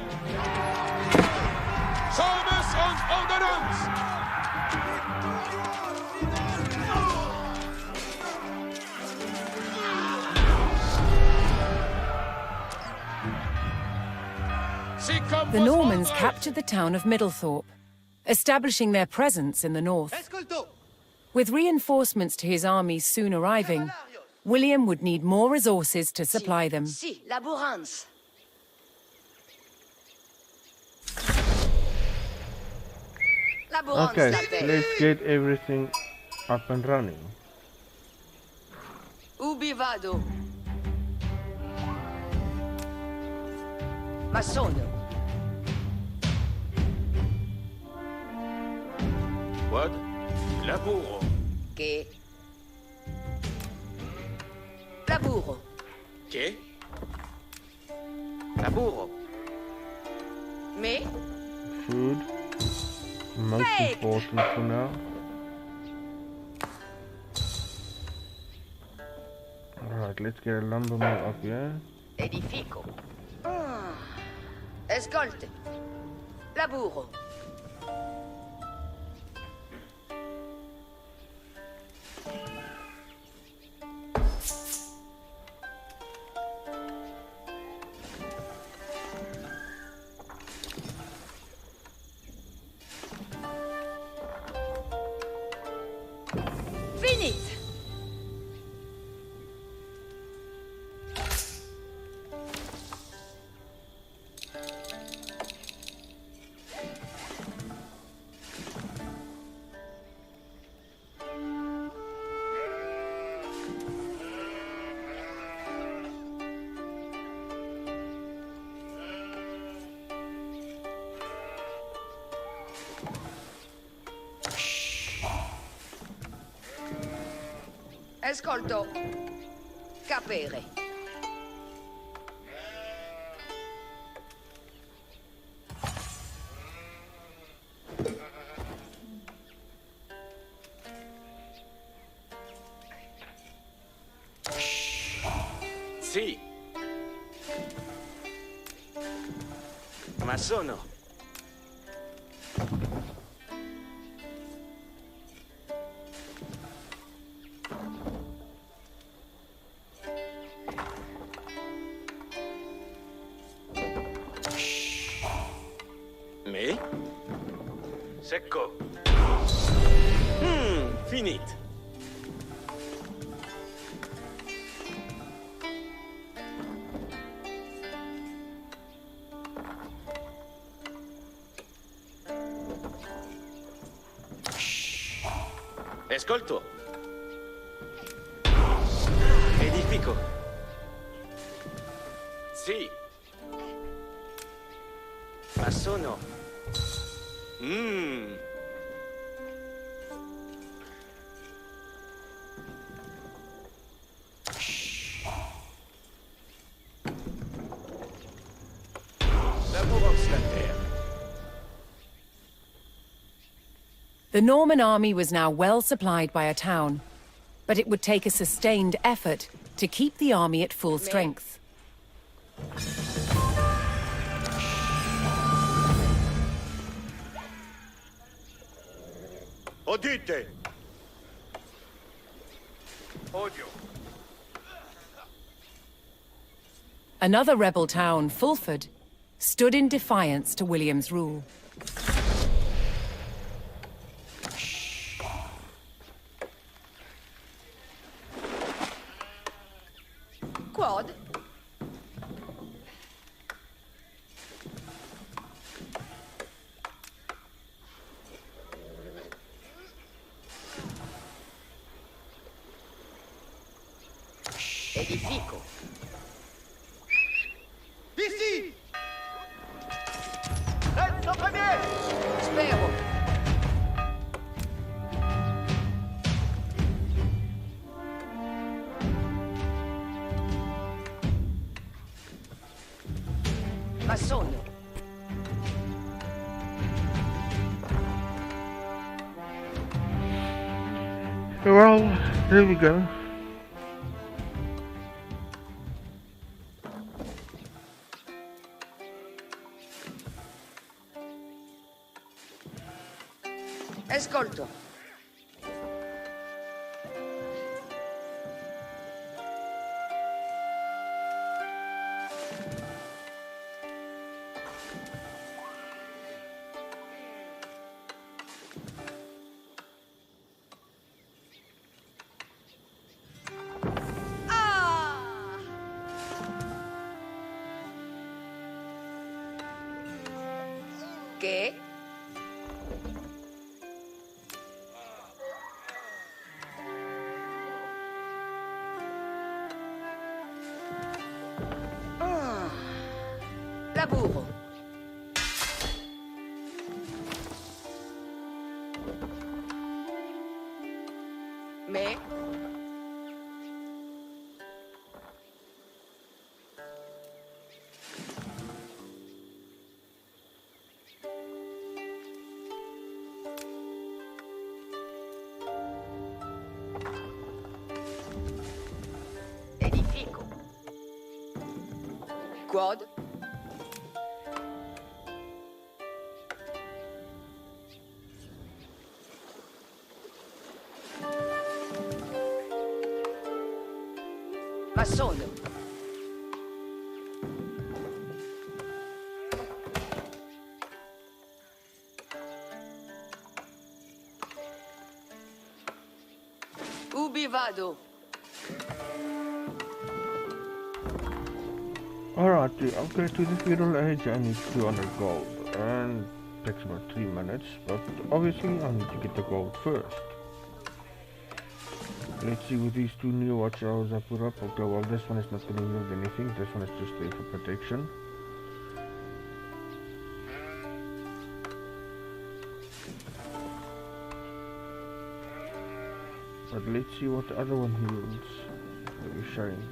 Service und Ordnance! The Normans captured the town of Middlethorpe, establishing their presence in the north. Escolto. With reinforcements to his armies soon arriving, William would need more resources to supply them. Si, laborans. Laborans Okay, latte. let's get everything up and running. Ubi vado? Masono. What? Laburo. Che? Laburo. Che? Laburo. Me? Food. Most Fake. important for now. Alright, let's get a lumber mill up here. Edifico. Escolte. Laburo. Finit. Ascolto. Capere. Sì. Ma sono. Me? Secco. Finit. Escolto. Edifico. Sì. Ma sono. Laboros la terre. The Norman army was now well supplied by a town, but it would take a sustained effort to keep the army at full strength. Udite! Odio. Another rebel town, Fulford, stood in defiance to William's rule. Quad. Edifico. Ici! Reste en premier! Spero. Massone. Well, there we go. Escolto. ¿Qué? Laburo. Mais. Edifico. Quad. Massone. Ubi vado? Alright, to upgrade to the feudal age I need 200 gold, and it takes about 3 minutes, but obviously I need to get the gold first. Let's see with these two new watchtowers I put up. Okay, well this one is not going to yield anything, this one is just there for protection. But let's see what the other one yields. Very shame.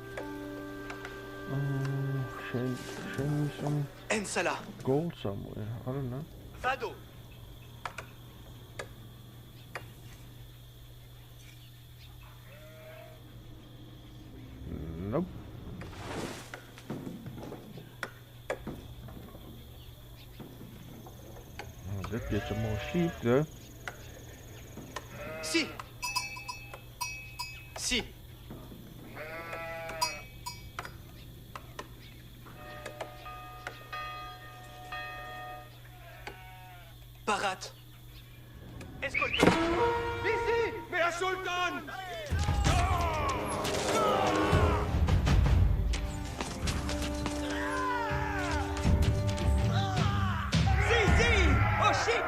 Show me some Ensala. gold somewhere, I don't know. Vado. Nope. Oh, that gets some more sheep though. Si. Si. Parat. Escolto. Ici, mais à Sultan! Si! Oh shit!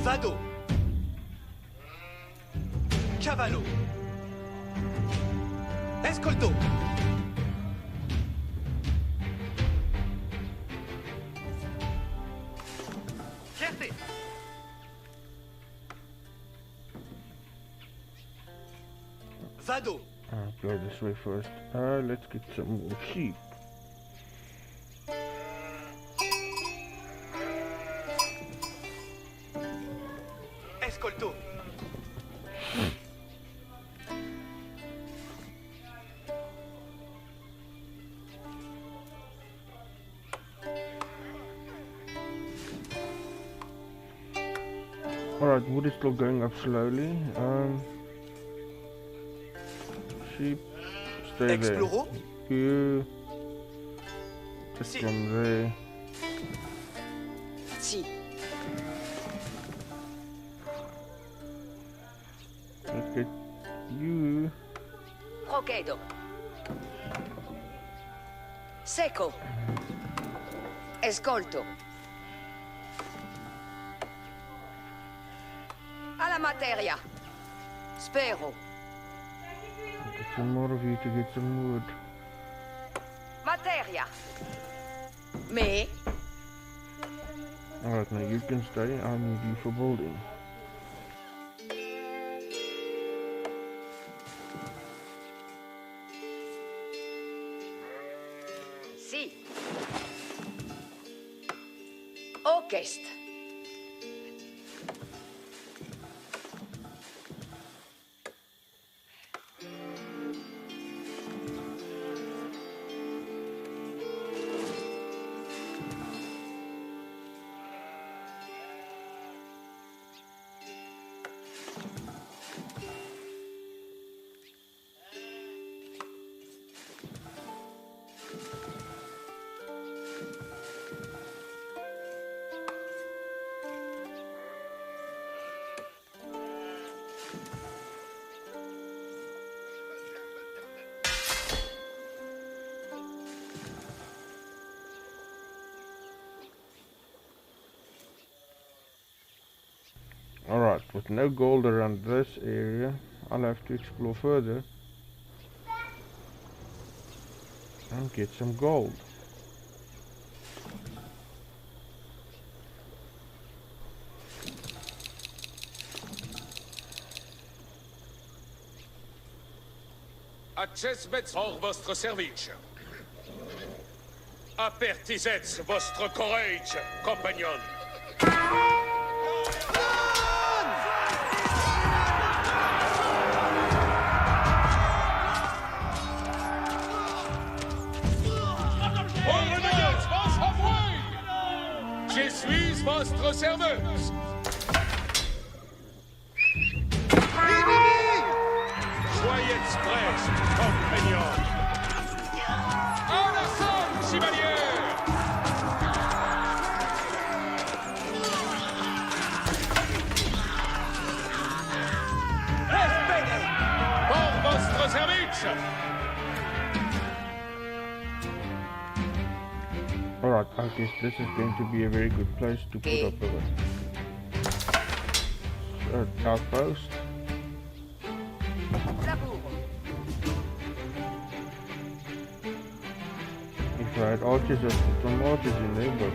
Vado! Cavallo! Escolto! Fierté! Vado! Go this way first. Let's get some more sheep. Escolto! Alright, wood is still going up slowly. Sheep, stay Exploro? there. You just Si. from there. Si. Let's get you. Procedo. Seco. Escolto. Alla materia. Spero. Get some more of you to get some wood. Materia. Me. Alright, now you can stay. I need you for building. Si. Orchest. Alright, with no gold around this area, I'll have to explore further and get some gold. Accesbets hors vostre service. Apertisets vostre courage, compagnon. Revenez, vos avoués! Je suis votre serveuse. Soyez express, compagnon. À la salle, chevalier! Pour votre service! Alright, I guess this is going to be a very good place to put up a outpost. If I had archers, I'd put some archers in there, but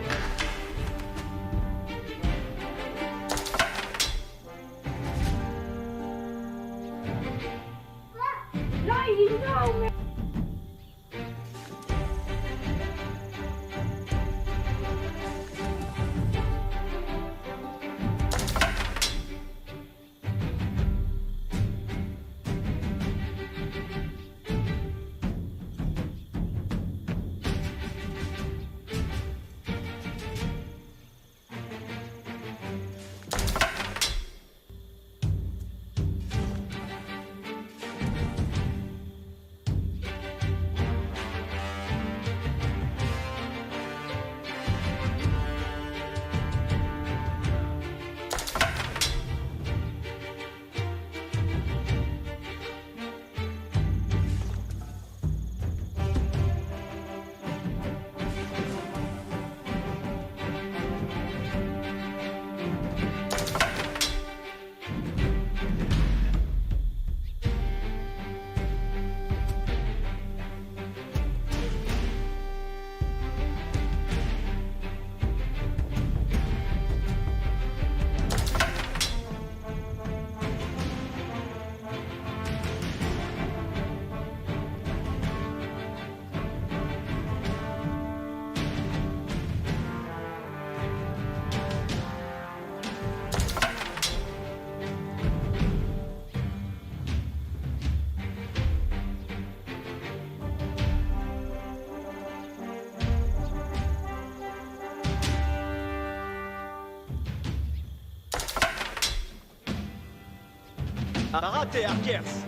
Parate, arquers.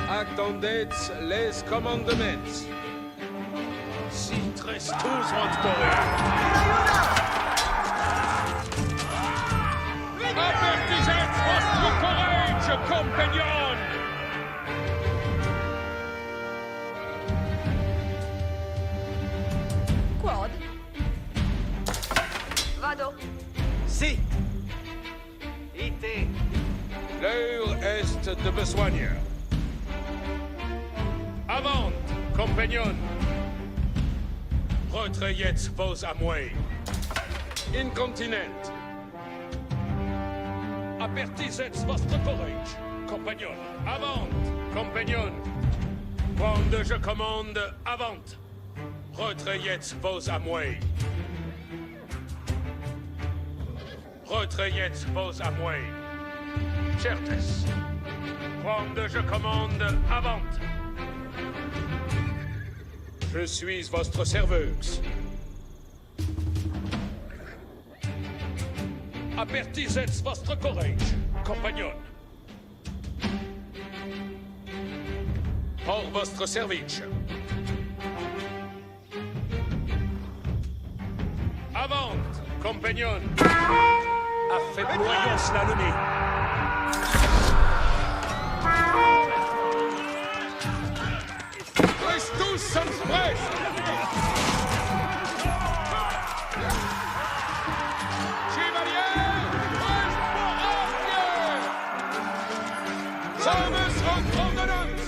Actondets les commandements. Si trestus vantore. Avertisez votre courage, compagnon. Quad. Vado. Si. Ite. L'heure est de besogne. Avant, compagnon. Retrayez vos amours. Incontinent. Avertissez votre courage, compagnon. Avant, compagnon. Quand je commande, avant. Retrayez vos amours. Retrayez vos amours. Certes. Quand je commande, avant. Je suis votre serveuse. Avertissez votre courage, compagnon. Pour votre service. Avant, compagnon. Affaiblissons la lunée. Tous sommes prêts. Chevalier, reste pour arquer. Sommes ordonnance.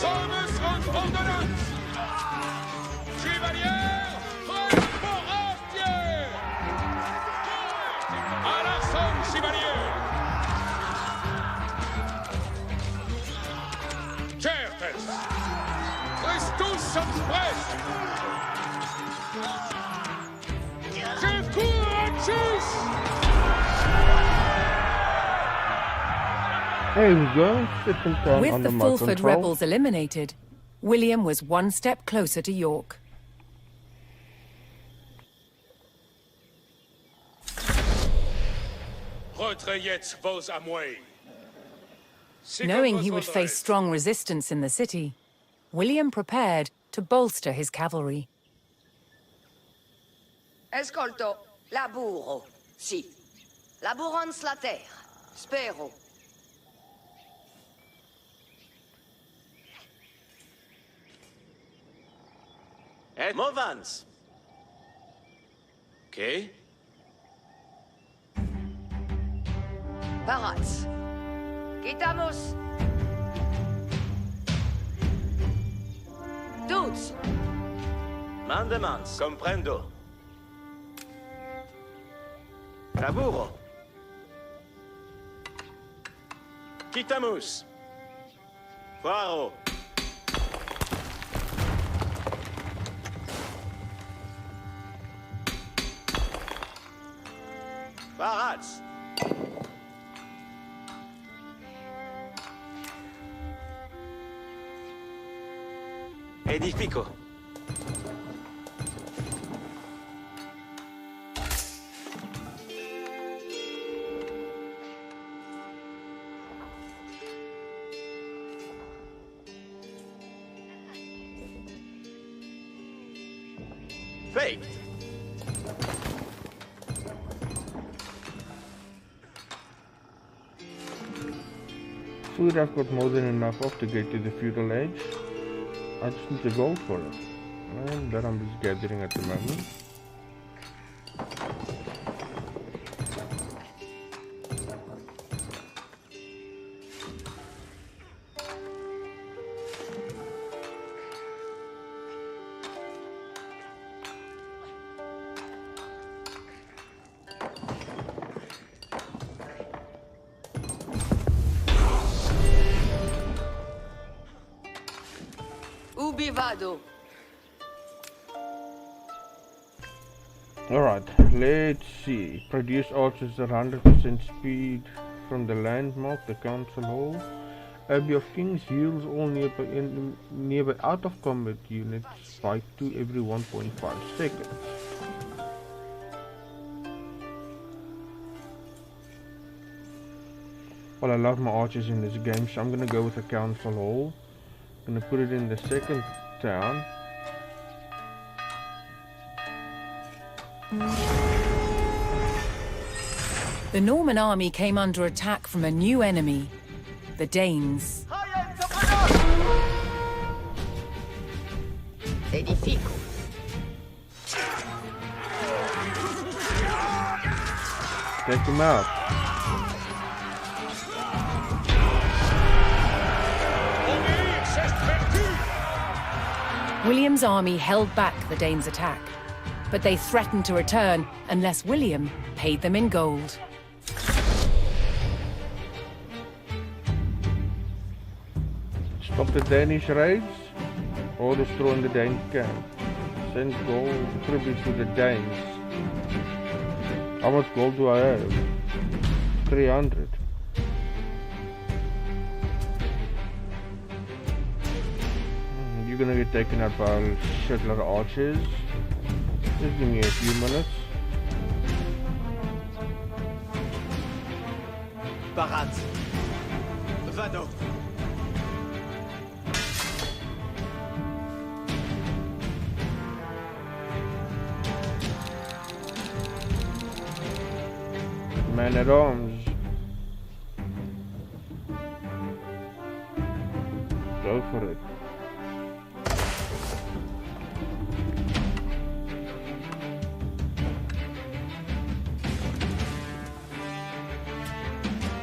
Sommes ordonnance. Chevalier, reste pour arquer. À la somme, chevalier. Certes. Tous sommes prêts. Je cours à tous. There we go. Second turn With under the my Fulford control. rebels eliminated, William was one step closer to York. Retrayez vos amours. Knowing he would face strong resistance in the city, William prepared to bolster his cavalry. Escolto. Laburo. Si. Laburans la terre. Spero. Et movans. Okay. Parats. Quitamos. Dudes. Mandemans. Comprendo. Laburo. Quitamus. Faro. Parats. Edifico. Faked. Food I've got more than enough of to get to the feudal age. I just need to go for it. And that I'm just gathering at the moment. Ubi vado. Alright, let's see. Produce archers at 100% speed from the landmark, the council hall. Abbey of Kings heals all nearby out of combat units by 2 every 1.5 seconds. Well, I love my archers in this game, so I'm gonna go with a council hall. Gonna put it in the second town. The Norman army came under attack from a new enemy, the Danes. Edifico. Take him out. William's army held back the Danes' attack, but they threatened to return unless William paid them in gold. Stop the Danish raids or destroy the Danish camp. Send gold tribute to the Danes. How much gold do I have? 300. You're gonna get taken out by a shitload of archers. Just give me a few minutes. Barat. Vado. Man at arms. Go for it.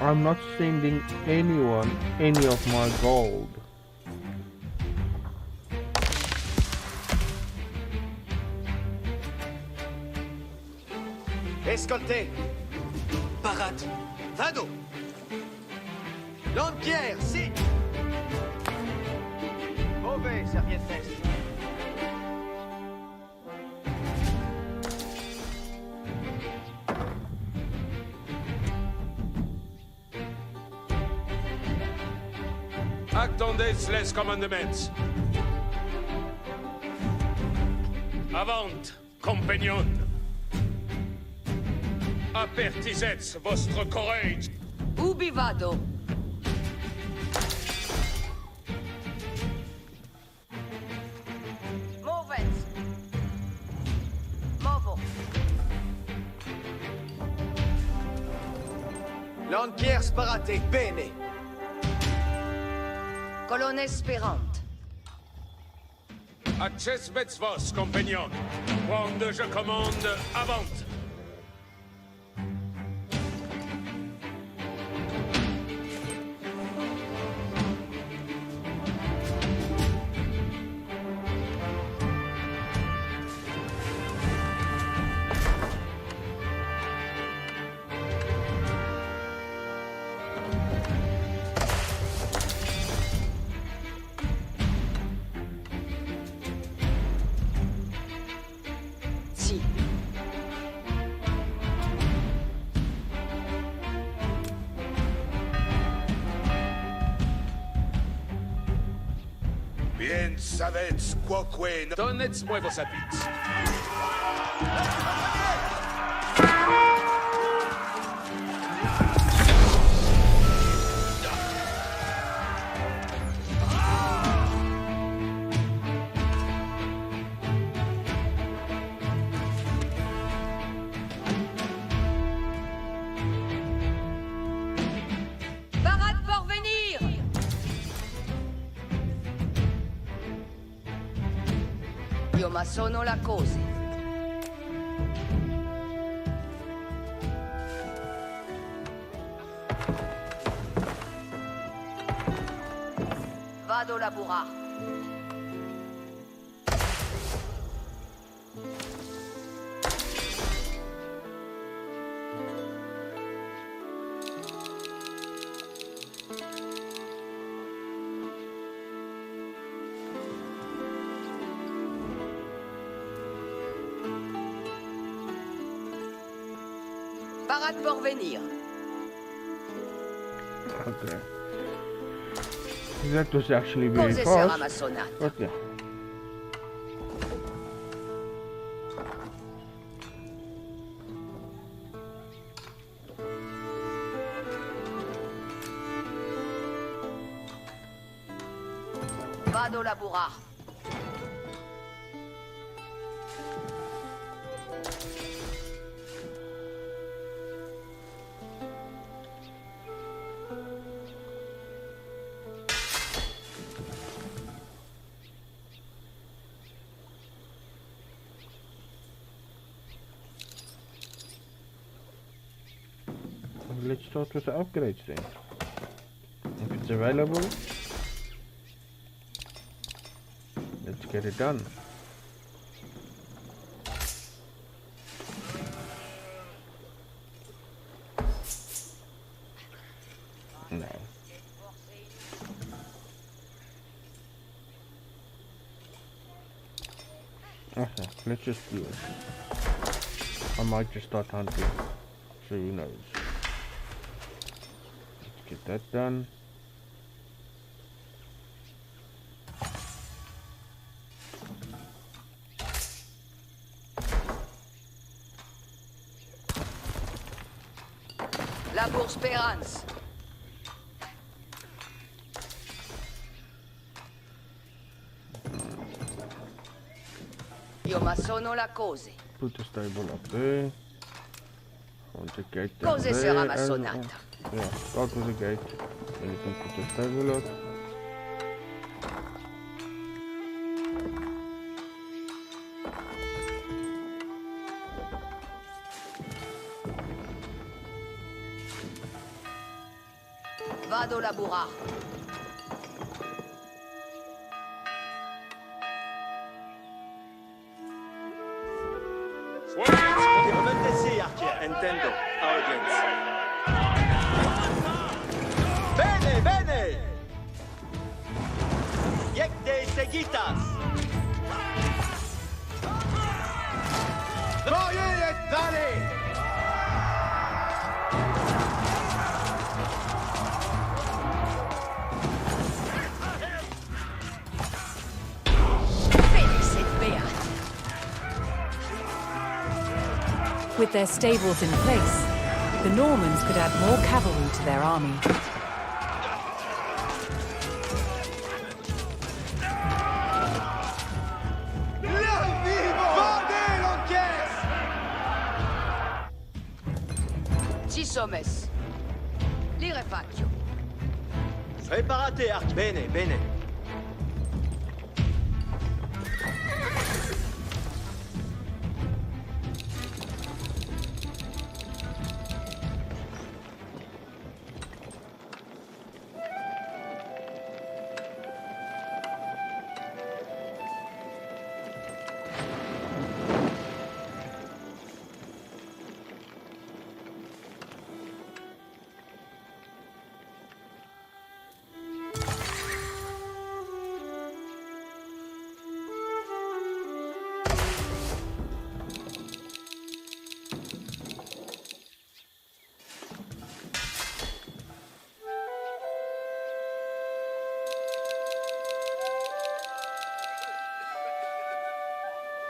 I'm not sending anyone any of my gold. Escolté. Barat. Vado. Lampierre, si. Mauvais, serviette. Attendez les commandements. Avant, compagnon. Apertisez votre courage. Ubi vado. Movet. Movo. Lampierre sparate, bene. Colonne spérante. Accesmets vos, compagnon. Quand je commande, avant. Bien savets quoque. Donnez-moi vos habits. Barat porvenir. Io ma sono la cose. Vado laburar. Barat porvenir. Okay. That was actually very Cose sarà fast. ma sonata. But yeah. Vado laburar. Let's start with the upgrades then. If it's available, let's get it done. No. Okay, let's just do it. I might just start hunting, so who knows. Get that done. Labour Speranza. Io ma sono la cose. Put the stable up there. Want the gate down Cose there sarà as massonata. well. Yeah, start with the gate. Then you can put the stable up. Vado laburar. Che momento sì, Archer? Intendo. Audience. Bene, bene! Yekte seguitas! Voyez, dale! With their stables in place, the Normans could add more cavalry to their army. Ci sommes. Li refaccio. Preparate, Archer. Bene, bene.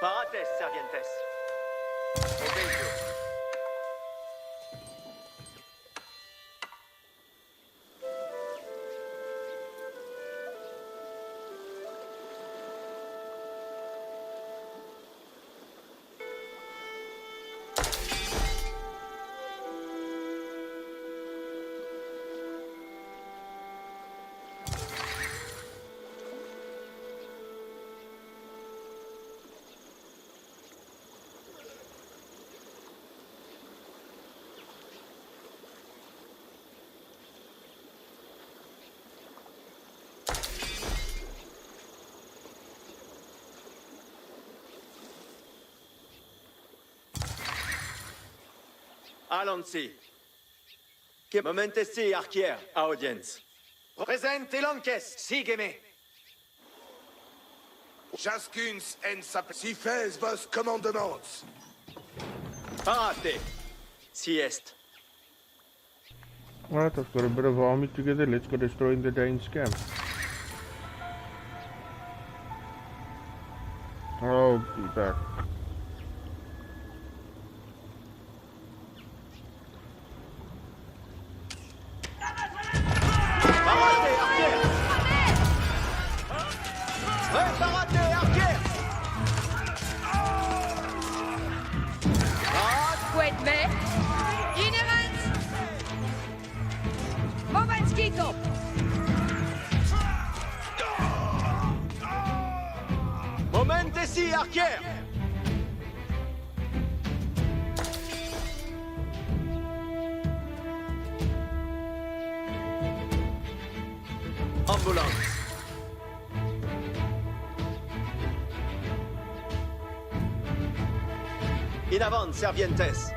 Parates, servientes. Obeito. Allons-y. Che momento sì, Archer, audience. Presente l'encaisse, sigue-me. Chascuns en sap... Si fez vos commandements. Parate. Si est. Alright, I've got a bit of army together. Let's go destroying the Danes' camp. I'll be back. Parate, Archer. ici, Archer! Ambulance. In avant, Servientes.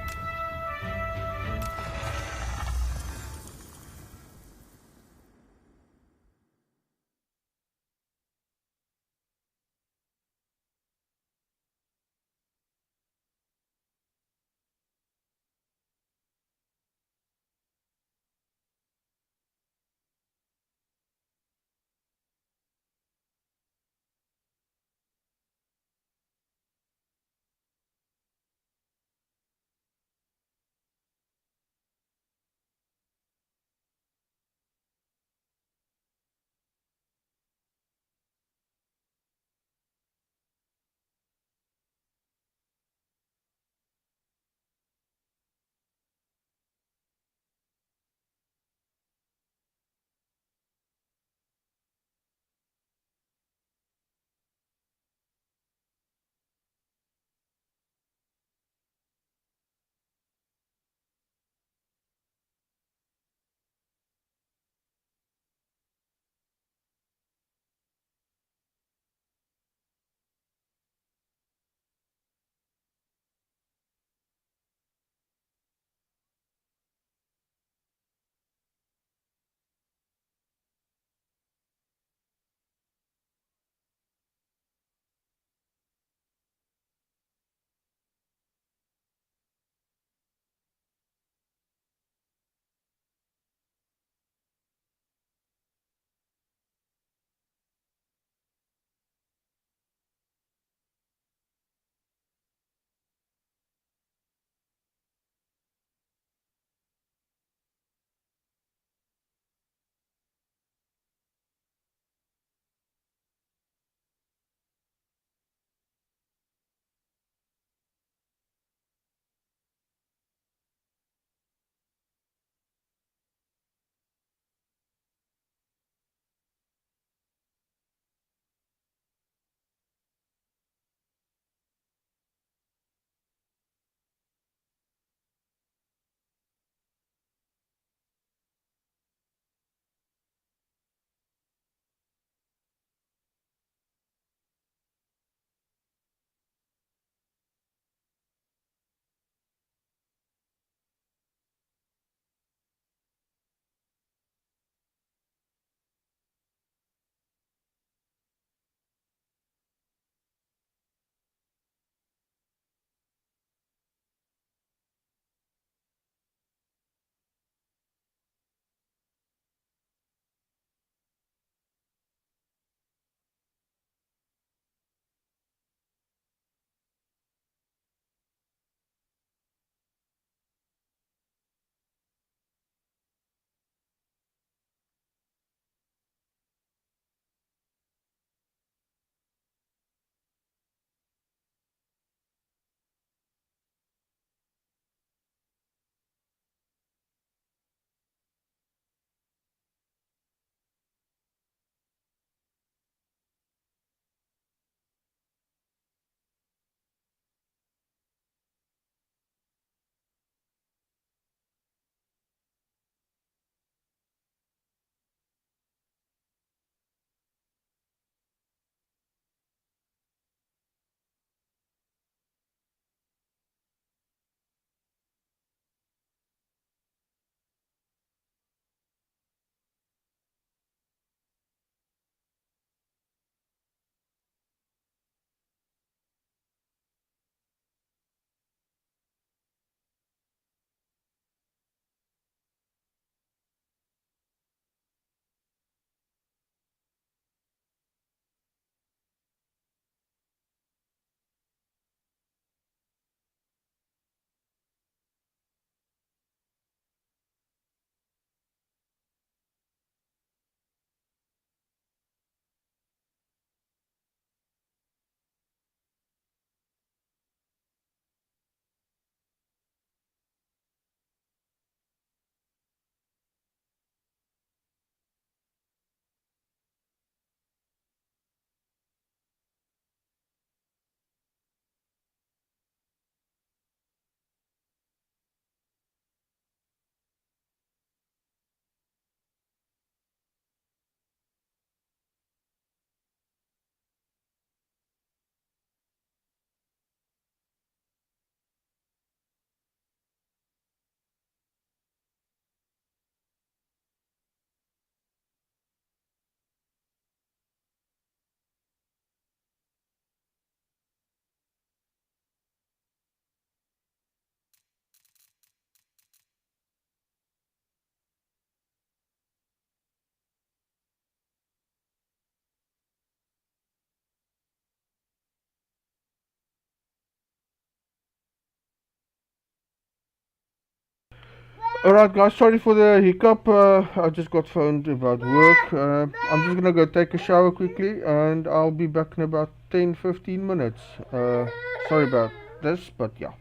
Alright guys, sorry for the hiccup. I just got phoned about work. I'm just gonna go take a shower quickly and I'll be back in about 10-15 minutes. Sorry about this, but yeah.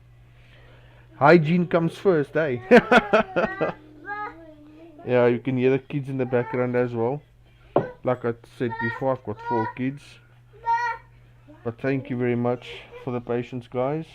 Hygiene comes first, eh? Yeah, you can hear the kids in the background as well. Like I said before, I've got 4 kids. But thank you very much for the patience, guys.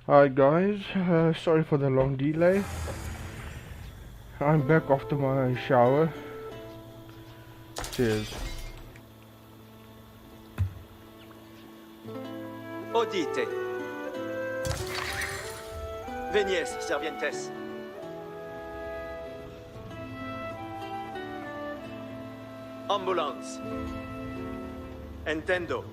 Hi guys, sorry for the long delay. I'm back after my shower. Cheers. Audite. Venies, servientes. Ambulance. Entendo.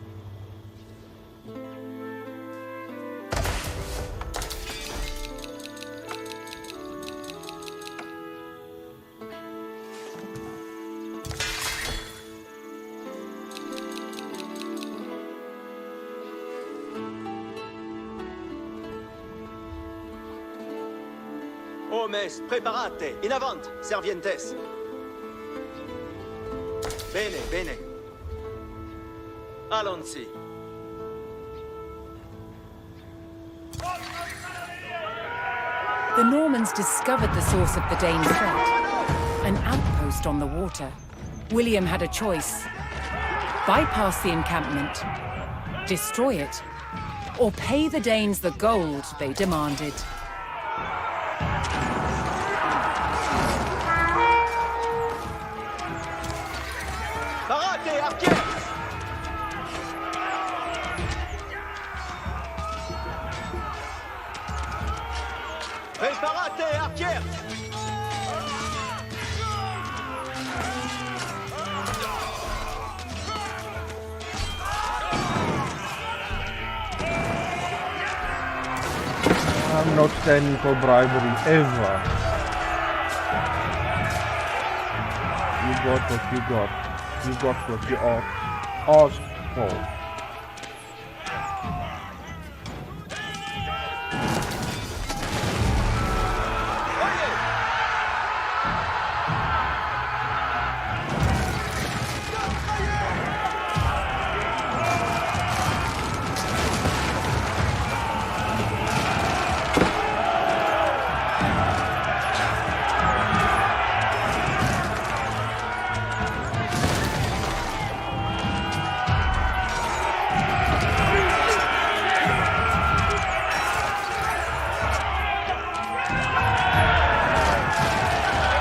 Homes, preparate. In avant, servientes. Bene, bene. Allons-y. The Normans discovered the source of the Dane threat, an outpost on the water. William had a choice: bypass the encampment, destroy it, or pay the Danes the gold they demanded. Parate, archers! Preparate, archers! I'm not standing for bribery ever. You got what you got. You got what you asked for.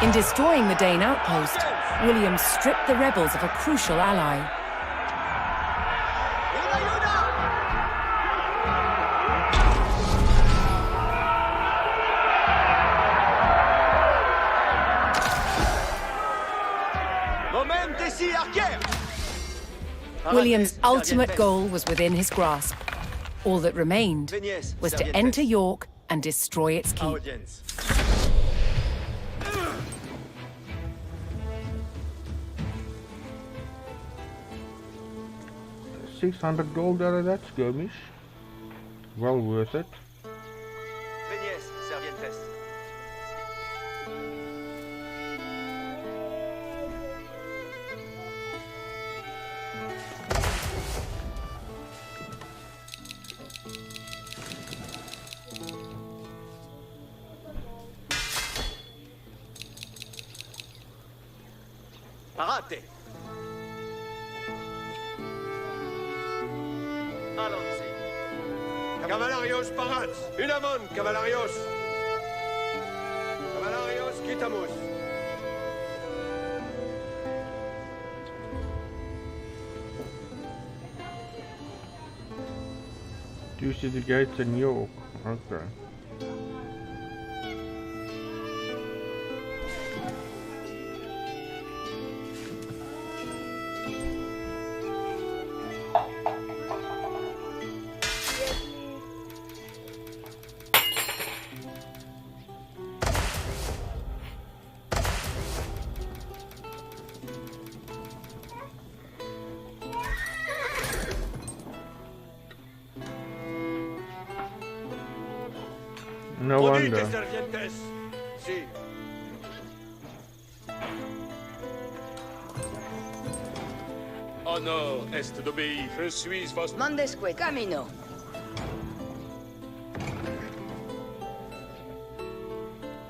In destroying the Dane outpost, William stripped the rebels of a crucial ally. Momentesi, archers! William's ultimate goal was within his grasp. All that remained was to enter York and destroy its keep. Audience. 600 gold out of that skirmish. Well worth it. Venies, servientes. Parate. Allons-y. Cavalarios parat! Unamon, cavalarios! Cavalarios quitamus! Do you see the gates in York? Okay. No wonder. Servientes. Si. Honor est d'obéir. Je suis vos... Mondesque camino.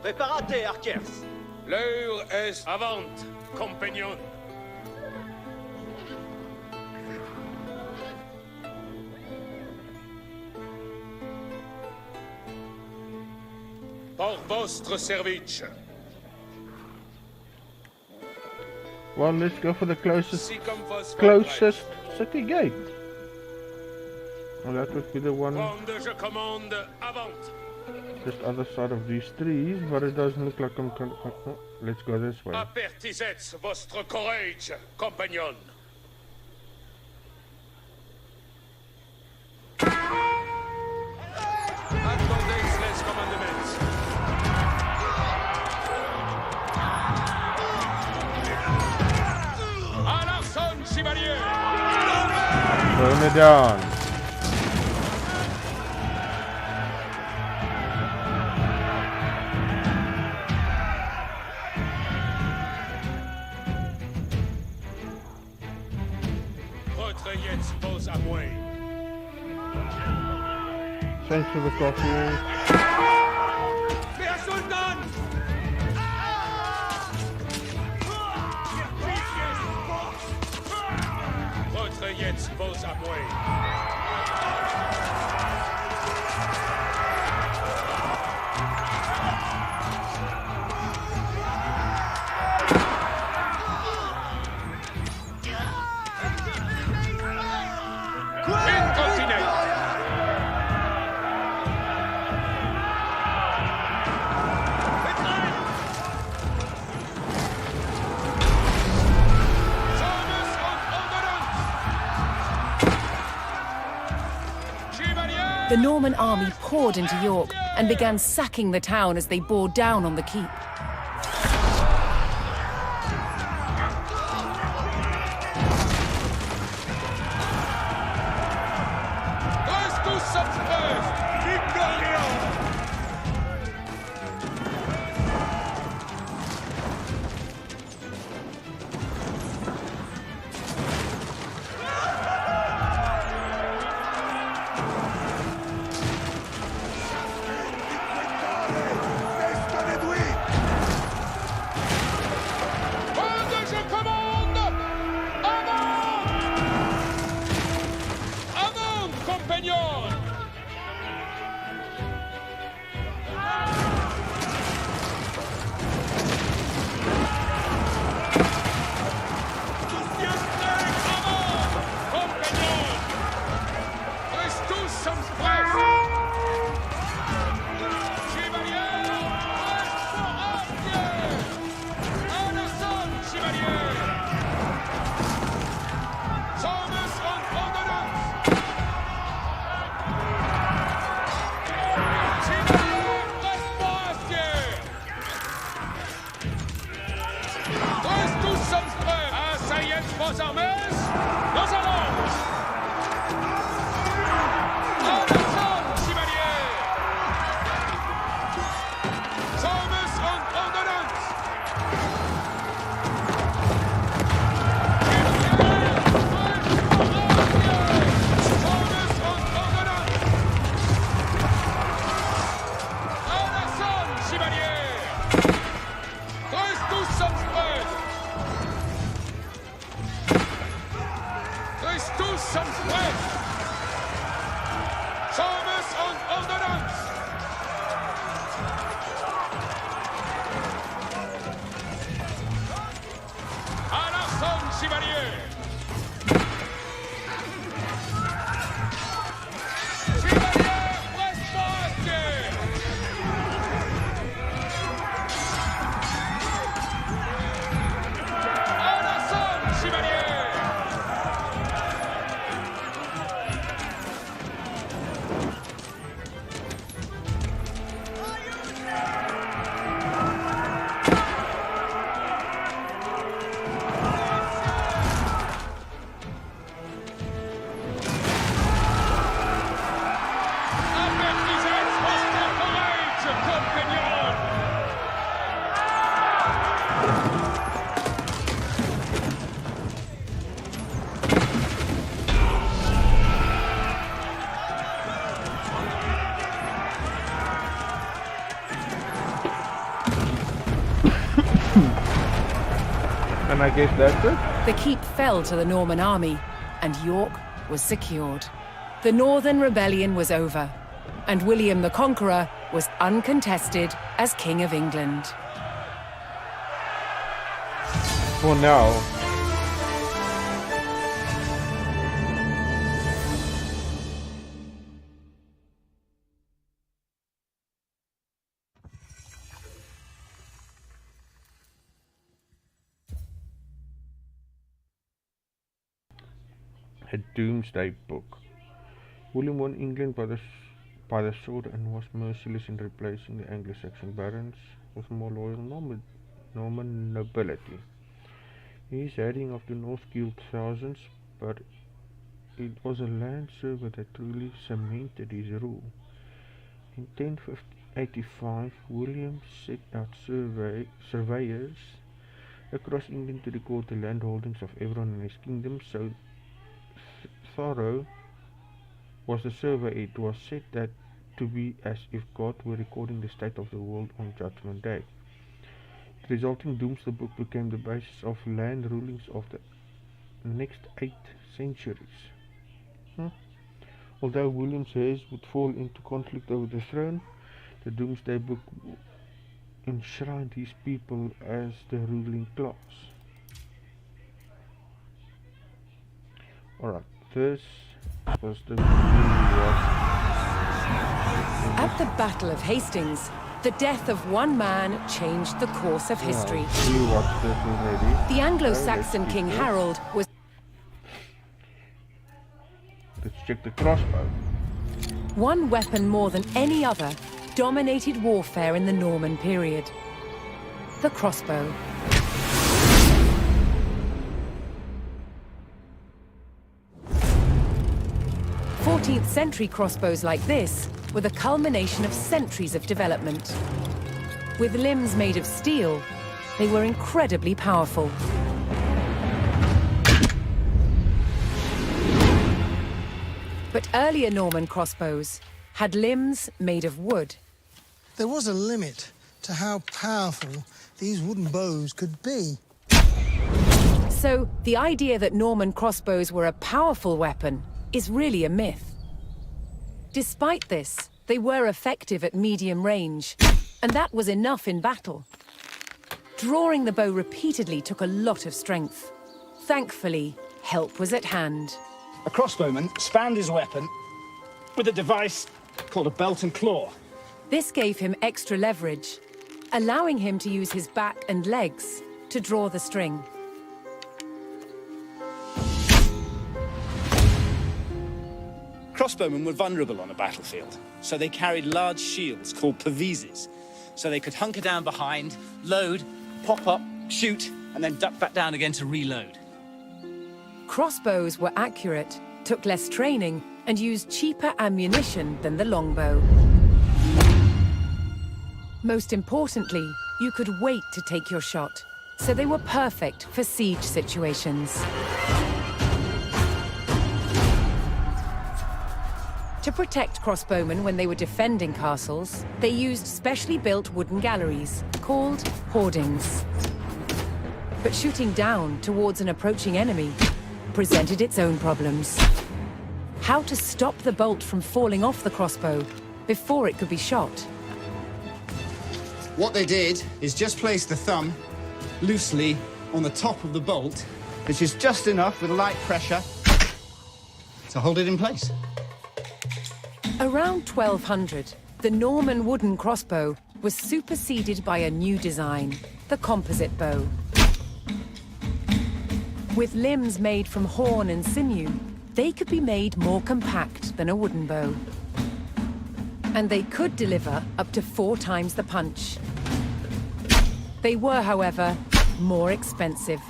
Preparate, archers! L'heure est avant, compagnon. Por vostre service. Well, let's go for the closest city gate. Well, that would be the one Quando je commande, avant. just other side of these trees, but it doesn't look like I'm let's go this way. Apertisez vostre courage, compagnon. Attendez les commandements. À l'arson, chevalier! Turn it down. Retrayez vos amouets. Thanks for the coffee. Wer Sultan! Retrayez vos amouets. Incontinent. Thomas und Ordnance. Chevalier! The Norman army poured into York and began sacking the town as they bore down on the keep. Tous sommes prêts! Victoria! Quando je commande! Avant! Avant, compagnon! Vos armées, nous allons! En assaut, chevalier! Thomas und Ordnance! Thomas und Ordnance! En assaut, chevalier! Tous sommes prêts! Tous sommes prêts! Thomas und Ordnance! À l'arson, chevalier! Chevalier, presse-moi! À l'arson, chevalier! And I guess that's it. The keep fell to the Norman army, and York was secured. The Northern Rebellion was over, and William the Conqueror was uncontested as King of England. For now. A Doomsday Book. William won England by the sword and was merciless in replacing the Anglo-Saxon barons with more loyal Norman nobility. He is heading of the North killed thousands, but it was a land survey that truly cemented his rule. In 1085, William set out surveyors across England to record the land holdings of everyone in his kingdom, so thorough was the survey it was said that to be as if God were recording the state of the world on Judgment Day. The resulting Doomsday Book became the basis of land rulings of the next 8 centuries. Although William's heirs would fall into conflict over the throne, the Doomsday Book enshrined his people as the ruling class. Alright, this was the At the Battle of Hastings, the death of one man changed the course of history. We watched this already. The Anglo-Saxon King Harold was... Let's check the crossbow. One weapon more than any other dominated warfare in the Norman period. The crossbow. 14th century crossbows like this were the culmination of centuries of development. With limbs made of steel, they were incredibly powerful. But earlier Norman crossbows had limbs made of wood. There was a limit to how powerful these wooden bows could be. So the idea that Norman crossbows were a powerful weapon is really a myth. Despite this, they were effective at medium range, and that was enough in battle. Drawing the bow repeatedly took a lot of strength. Thankfully, help was at hand. A crossbowman spanned his weapon with a device called a belt and claw. This gave him extra leverage, allowing him to use his back and legs to draw the string. Crossbowmen were vulnerable on a battlefield, so they carried large shields called pervises, so they could hunker down behind, load, pop up, shoot, and then duck back down again to reload. Crossbows were accurate, took less training, and used cheaper ammunition than the longbow. Most importantly, you could wait to take your shot, so they were perfect for siege situations. To protect crossbowmen when they were defending castles, they used specially built wooden galleries, called hoardings. But shooting down towards an approaching enemy presented its own problems. How to stop the bolt from falling off the crossbow before it could be shot? What they did is just place the thumb loosely on the top of the bolt, which is just enough with light pressure to hold it in place. Around 1200, the Norman wooden crossbow was superseded by a new design, the composite bow. With limbs made from horn and sinew, they could be made more compact than a wooden bow. And they could deliver up to 4 times the punch. They were, however, more expensive.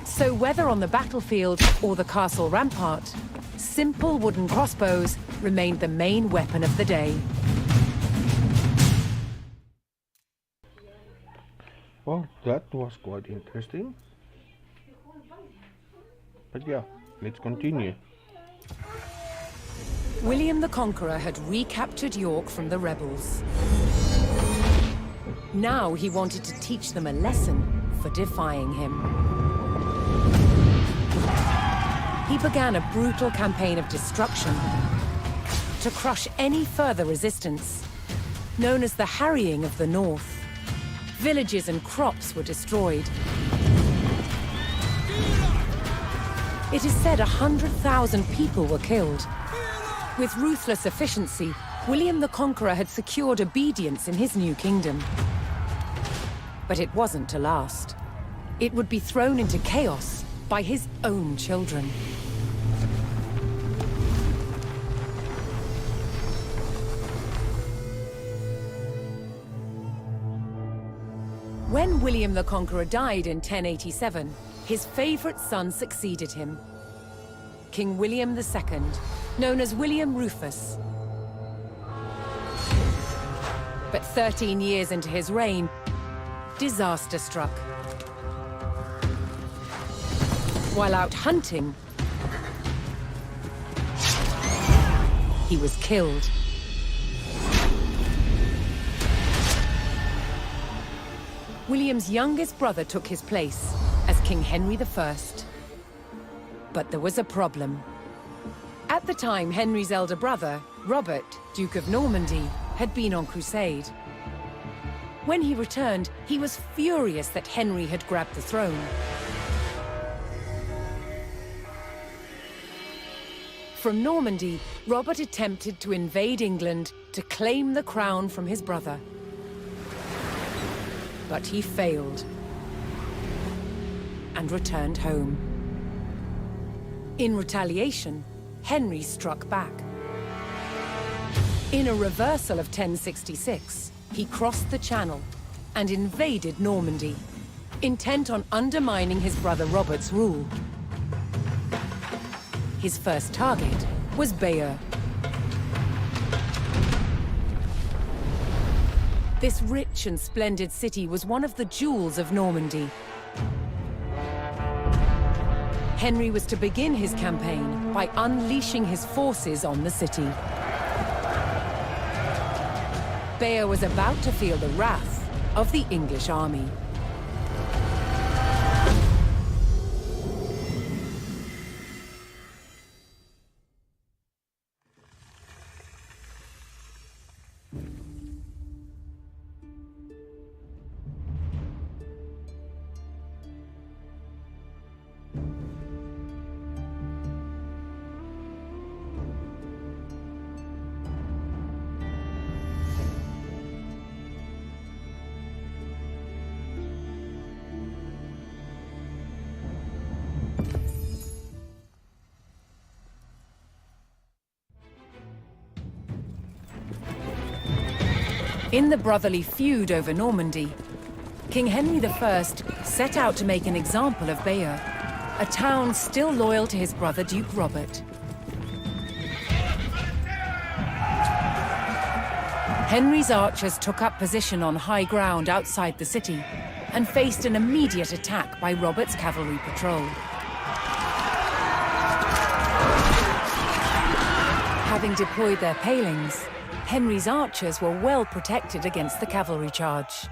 So whether on the battlefield or the castle rampart, simple wooden crossbows remained the main weapon of the day. Well, that was quite interesting. But yeah, let's continue. William the Conqueror had recaptured York from the rebels. Now he wanted to teach them a lesson for defying him. He began a brutal campaign of destruction to crush any further resistance. known as the Harrying of the North. Villages and crops were destroyed. It is said 100,000 people were killed. With ruthless efficiency, William the Conqueror had secured obedience in his new kingdom. But it wasn't to last. It would be thrown into chaos by his own children. When William the Conqueror died in 1087, his favorite son succeeded him. King William II, known as William Rufus. But 13 years into his reign, disaster struck. While out hunting, he was killed. William's youngest brother took his place as King Henry I. But there was a problem. At the time, Henry's elder brother, Robert, Duke of Normandy, had been on crusade. When he returned, he was furious that Henry had grabbed the throne. From Normandy, Robert attempted to invade England to claim the crown from his brother. But he failed and returned home. In retaliation, Henry struck back. In a reversal of 1066, he crossed the Channel and invaded Normandy, intent on undermining his brother Robert's rule. His first target was Bayeux. This rich and splendid city was one of the jewels of Normandy. Henry was to begin his campaign by unleashing his forces on the city. Bayeux was about to feel the wrath of the English army. In the brotherly feud over Normandy, King Henry I set out to make an example of Bayeux, a town still loyal to his brother Duke Robert. Henry's archers took up position on high ground outside the city and faced an immediate attack by Robert's cavalry patrol. Having deployed their palings, Henry's archers were well protected against the cavalry charge.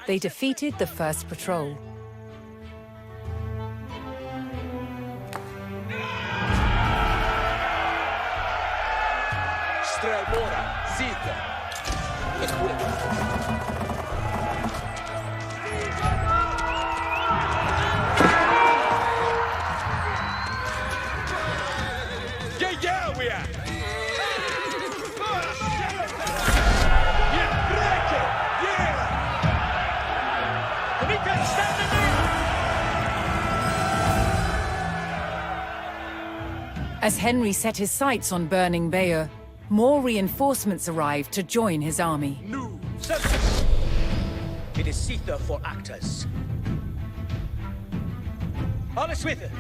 They defeated the first patrol. Strelbora, Zita. Yeah, we are. As Henry set his sights on burning Bayeux, more reinforcements arrived to join his army. It is Sita for actors. Alles with it.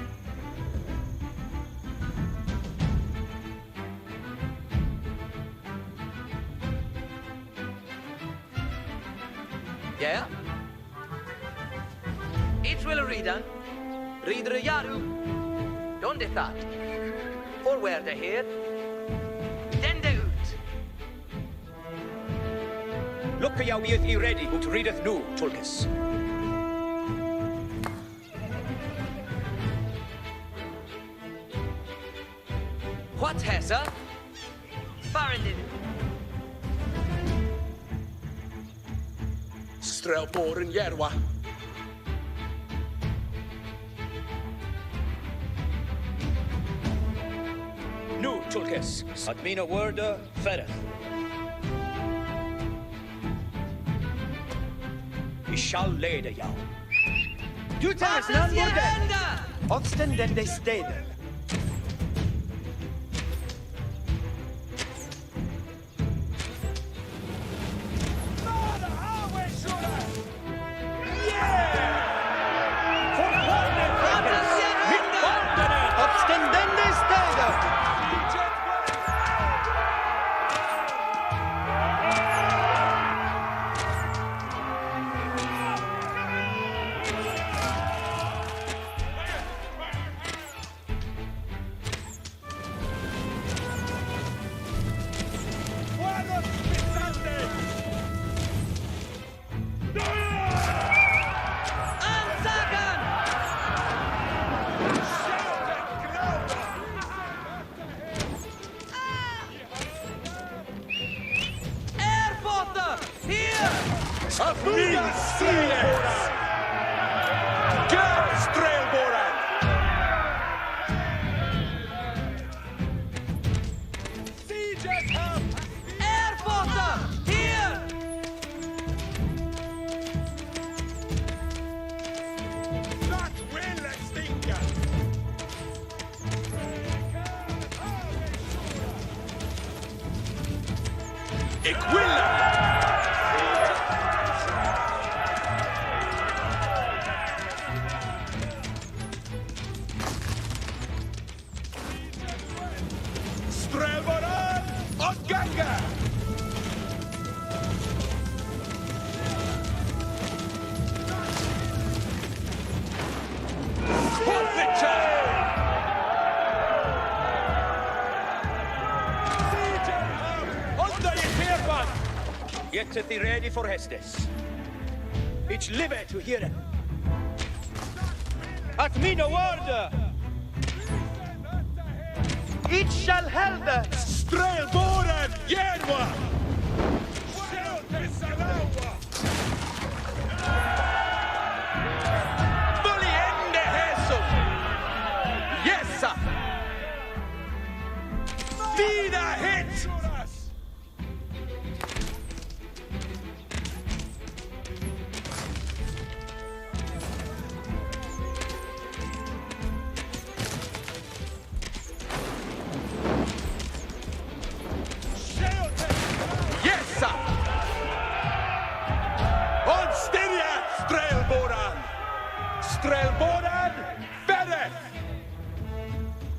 Yeah? Each will readan. Reader Yaru. Donde thought? For where they hear? Then they ut. Look how we be ready to readeth nu, Tulkas. What, Hessa? Farendin. Strelboren Yerwa. Nu, Tulkes, at mina worde ferreth. I shall lede jou. Du tar snön modell! Odsten den de steder. Strelboren och Ganga! Get thee ready for Hestes. It's live to hear it. At mina word! It shall helde! Strelboren Yerwa! Bulliende Hesum! Yesa! Vida hit!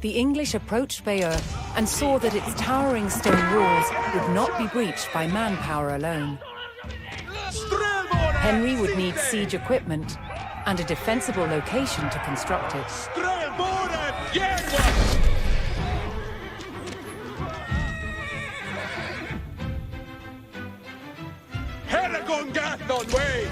The English approached Bayeux and saw that its towering stone walls would not be breached by manpower alone. Henry would need siege equipment and a defensible location to construct it. Herragongathon way!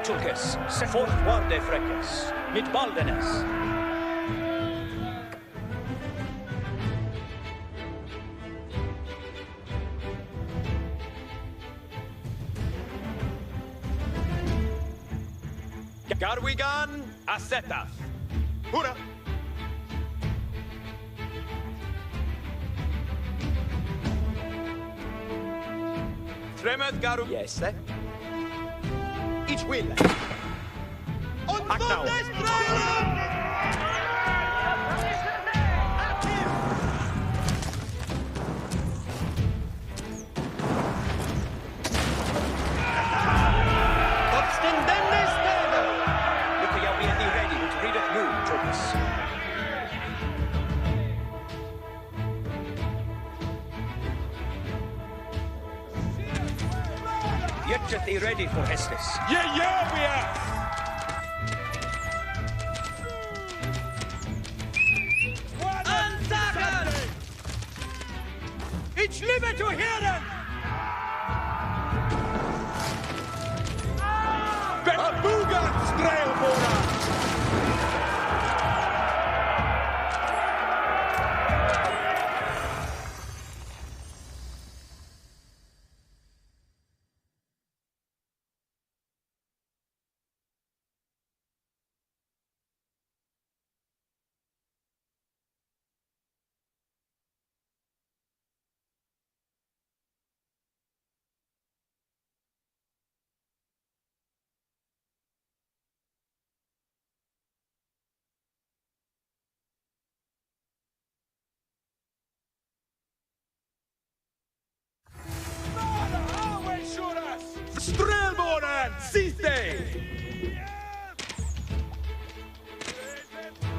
Tulkes, se fortvarde fräckes, mit baldenes. Garwigan Asetath. Hurra! Tremet Garu. Yes, sir. Each will. On now. Get thee ready for Hestes. Yeah, we are! Ansagen! Ich liebe zu hören! Babuga Strelboren!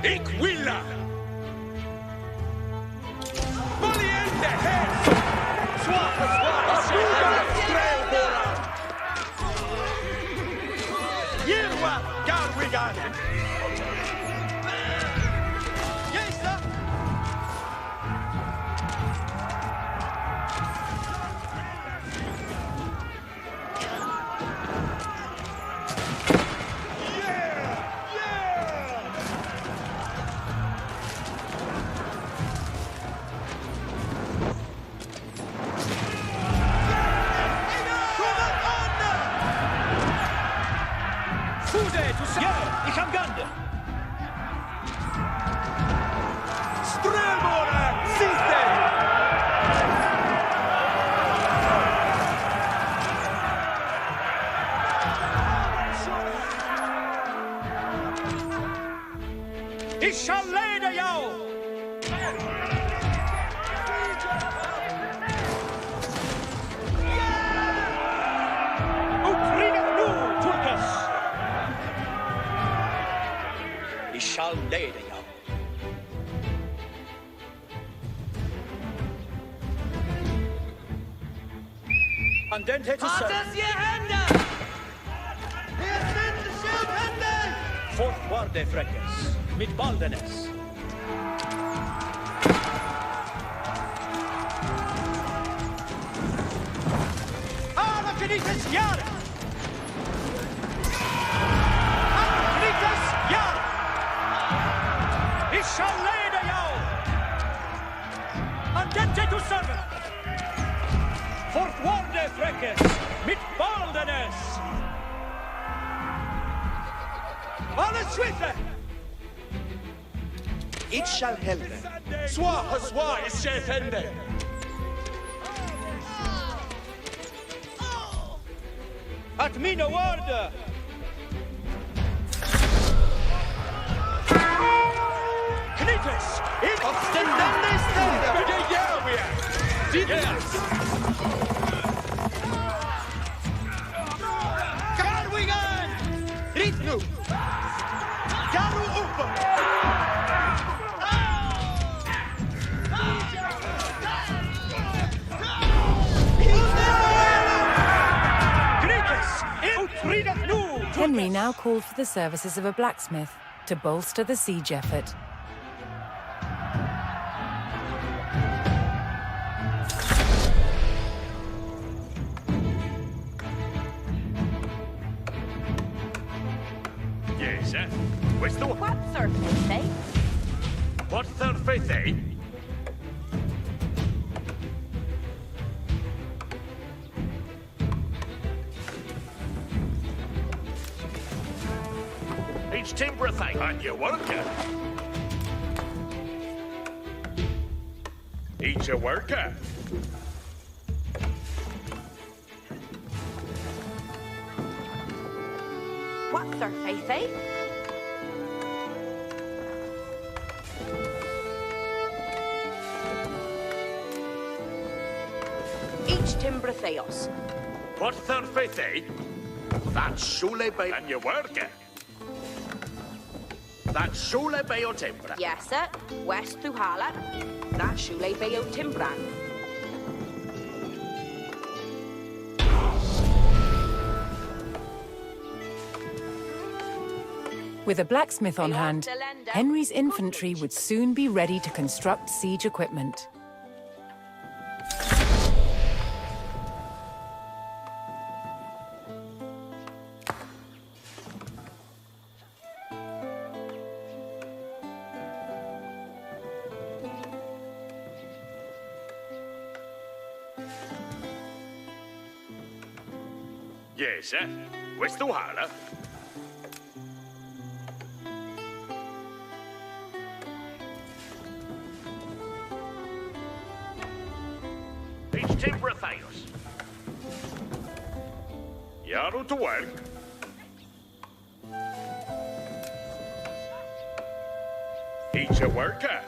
Ik willa! Valiente Hens! Swappe Strelbora! Jirwa Garwigan! Jesa! Ich am Gande! Strelbora! Siste! Ich shall leda jou! Utrida nu, Turkas! Ich shall leda jou. Andente to serve. Hattet je hände! Hier sind Schildhände! Fortwarde Freckes, mit Baldenes. Anakenites Jahre! Anakenites Jahre! Ich shall leda jou! Andente to serve! Fortwarde Freckes, mit Baldenes! Alle Schwiffe! It shall helde. Swa is Chefende! At mina word! Knittes! In Obstendende stelde! Med det gör vi! Garwigan! Rit nu! Garu uppe! Henry now called for the services of a blacksmith to bolster the siege effort. Yes, questo... What surface, eh? What surface, eh? Each timber thing on your worker. Each a worker. What surface, eh? Each timber theos. What surface, eh? That's surely by on your worker. That's surely by your timber. Yes, sir. West to Hala. That's surely by your timber. With a blacksmith on hand, Henry's infantry would soon be ready to construct siege equipment. Yes, questo hala. Each timber theos. Yaru to work. Each a worker.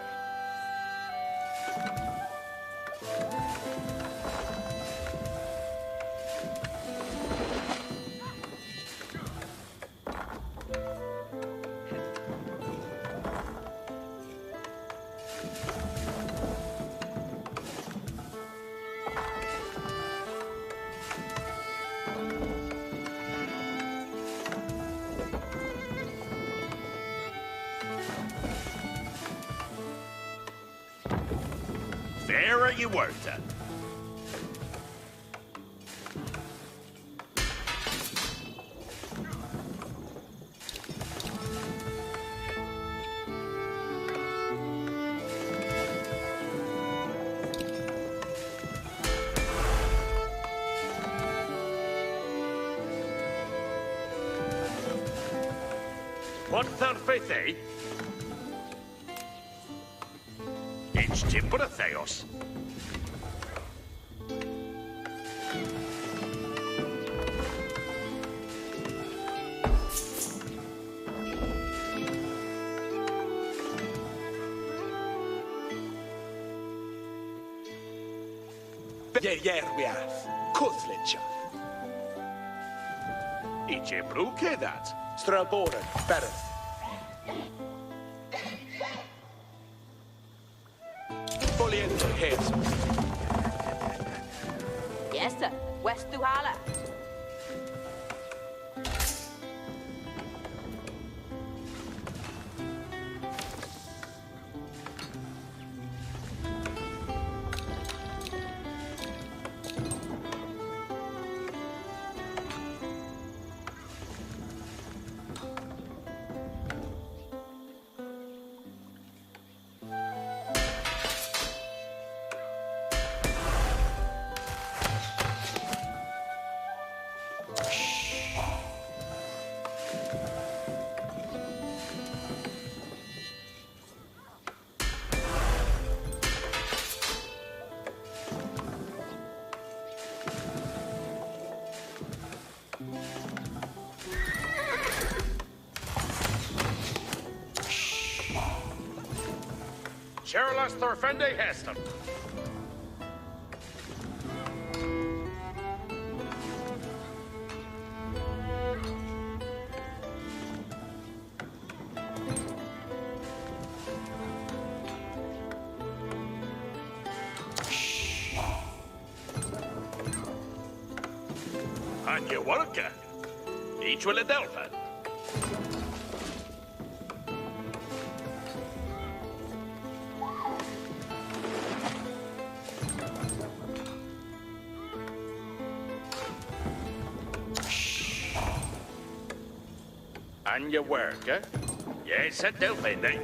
Fairer you worked. What thirfeithei? It's timber theos. Jerjärviä, Kuthlincha. Idzie bruke dat. Strelboren, Berth. Foliente, heads. Yes, sir. West Duhala. Charlas Thorfende Heston. On your worker. Each will a delphin. On your worker? Yes, a delphin, eh?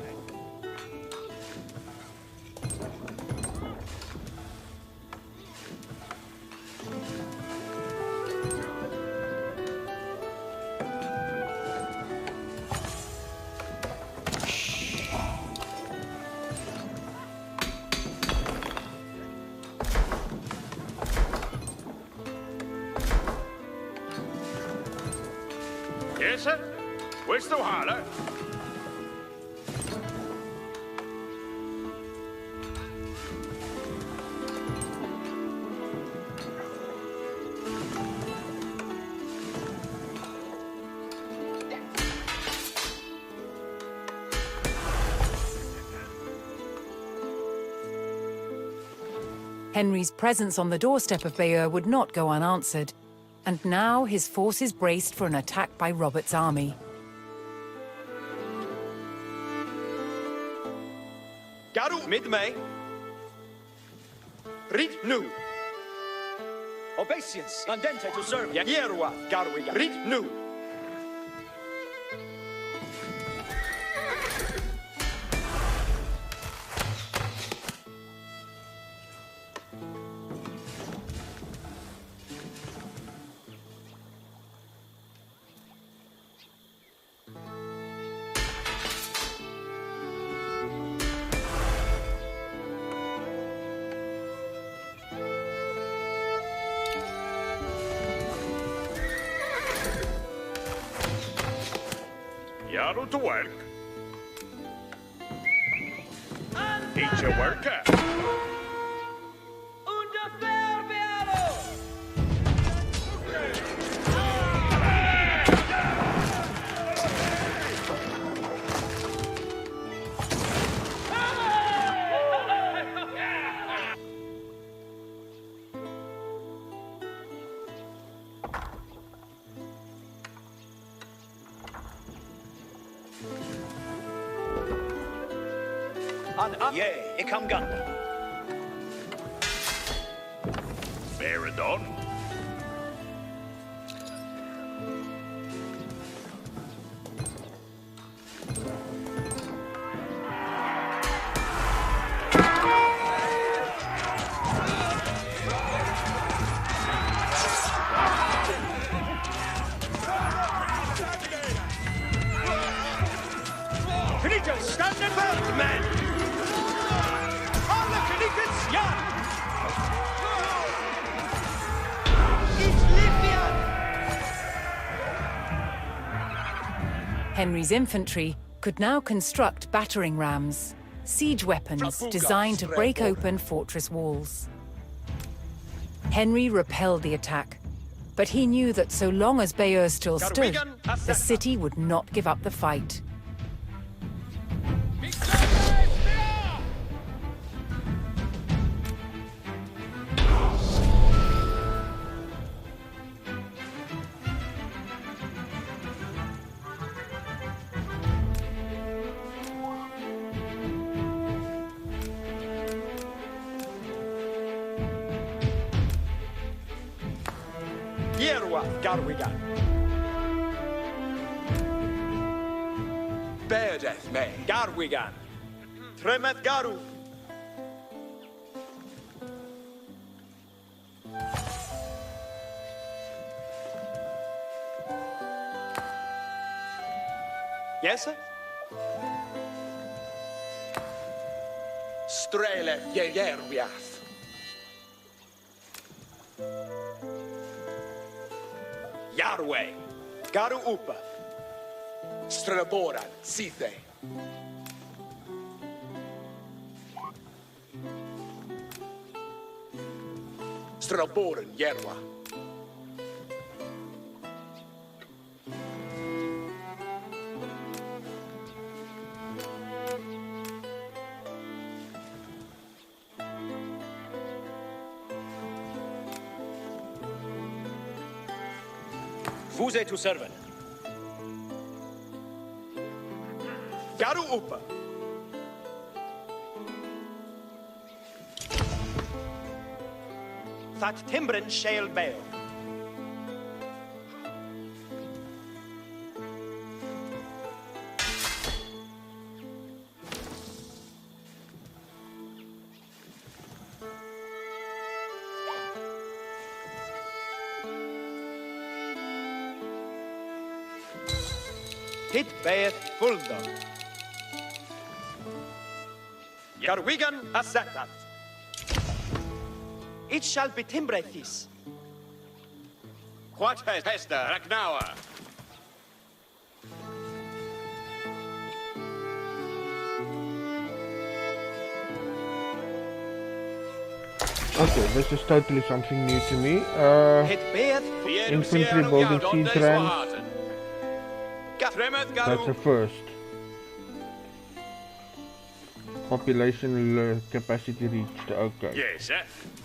Yes, sir. Where's the holler? Henry's presence on the doorstep of Bayeux would not go unanswered, and now his forces braced for an attack by Robert's army. Garu mid-May. Read nu. Obeisance. Andente to serve. Yerwa. Garuiga. Read nu. Yaru to work. Each your worker. Yea, ik am ganda. Don. Knighten, stand and firm, men! Alle knights, ja! It's Libyan! Henry's infantry could now construct battering rams, siege weapons designed to break open fortress walls. Henry repelled the attack, but he knew that so long as Bayeux still stood, the city would not give up the fight. Yerwa, Garwigan. Beardeth me. Garwigan. Tremeth Garu. Yes, sir? Strele Yerwiath. Yarway. Garu Upa. Strelaboran, Sithe. Strelaboran, Yerwa. Fuse to servant. Garu Upa. That Timbrin shall bail. Hit Bayeth Fulldon. Garwigan Asetat. It shall be Timbrethis. What has Hester Ragnawa? Okay, this is totally something new to me. Infantry building siege rams. That's a first. Population capacity reached. Okay. Yes, sir.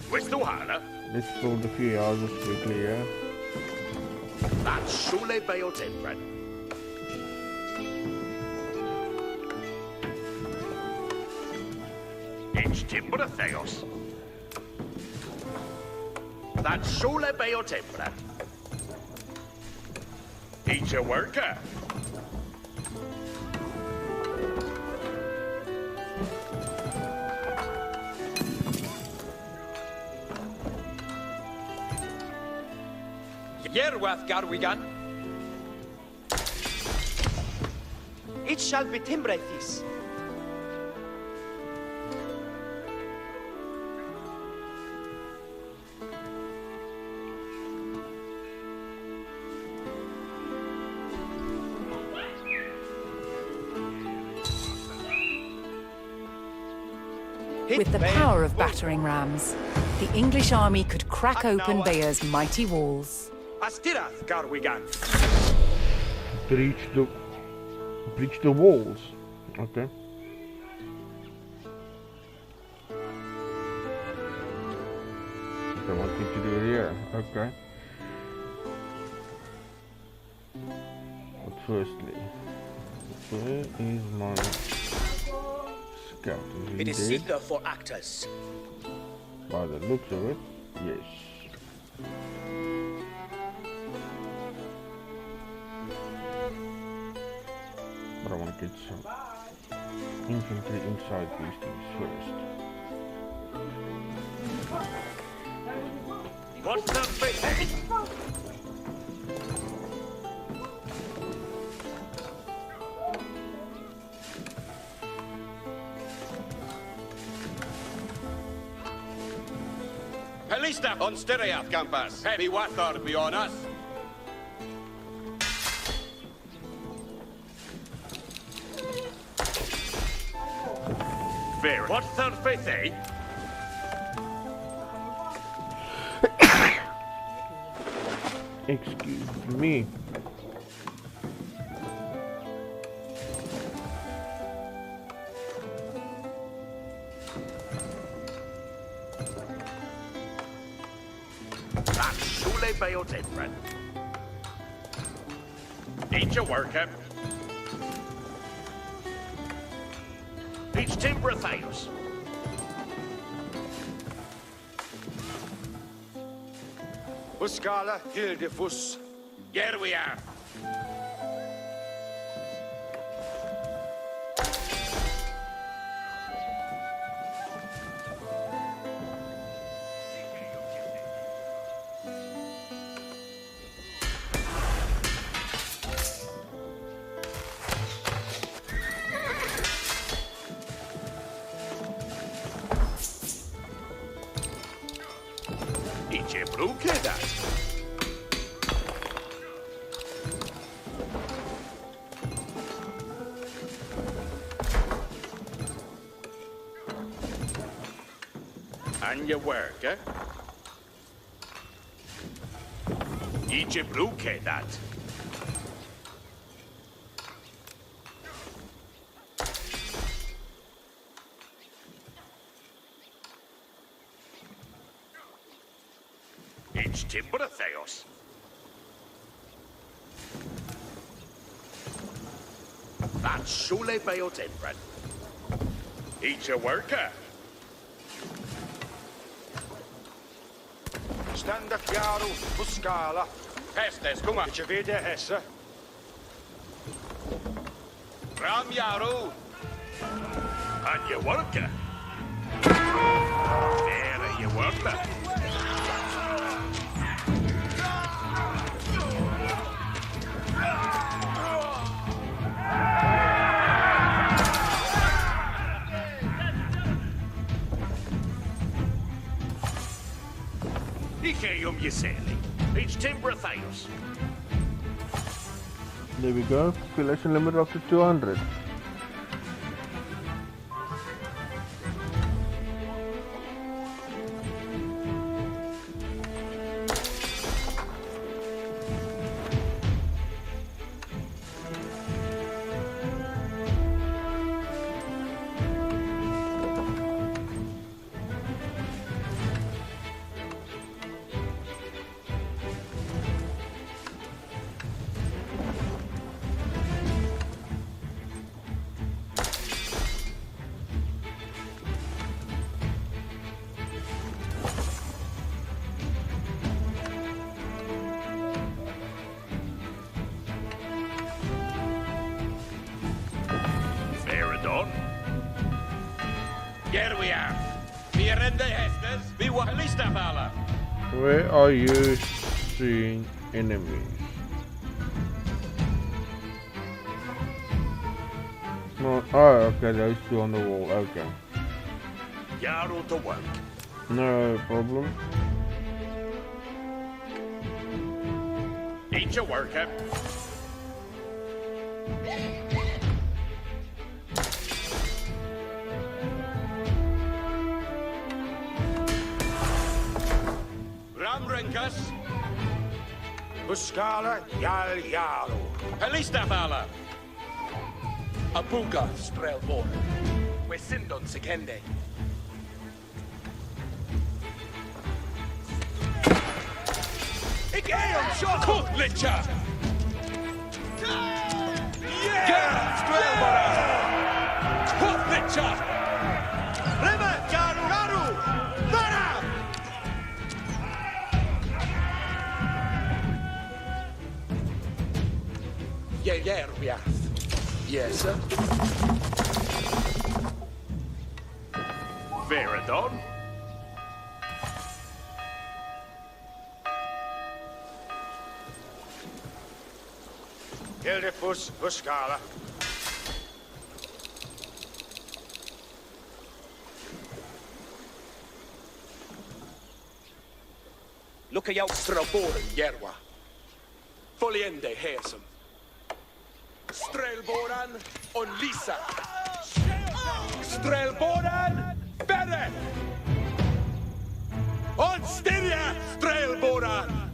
Where's the water? Let's build a few houses quickly, yeah. That's Shule Bayo Timbran. It's Timber Theos. That's Shule Bayo Timbran. He's a worker. Yerwath Garwigan. It shall be Timbrethis. With the power of battering rams, the English army could crack open Bayeux's mighty walls. Astirath Garwigan. Breach the walls. Okay. So what did you do here? Okay. But firstly, where is my scout? It is dead? seeker for actors. By the looks of it, yes. But I want to get some infantry inside these things first. What's the fate? Pelista on Stereath campus. Heavy water be on us. Fair. What's the fate, eh? Excuse me. That's Shule Biotendran. Need your worker. Each Timbratheus. Buscala Hildefus. Here we are. Idzie brukie dać. And your work, eh? Idzie brukie dać. It's Timbratheos. That's Shule Biotendran. Each a worker. Standa chiaro, Buscala. Pestes, come on. Ci vede essa? Ram Yaru. And your worker. There you worker. Ikeum Yiseli. Each Timbratheus. There we go. Population limit up to 200. Here we are. Mirende Hestes, be what Listavala. Where are you seeing enemies? No, oh, okay, those two on the wall, okay. Yarrow to work. No problem. Need your worker. Ramrenkas. Buscala Yal Yalu. Pelistafala. Apuga Strelbor. Wesindon Sikende. Ikeum shot Kutlicha. Yeah! Strelbor. Kutlicha. River Garu Garu. Vara. Yes, sir. Veradon. Hildefus Vuskala. Look out, Strelboren Jerwa. Foliende Heersum. Strelboran on Lisa. Strelboran Bere. On Styria Strelboran.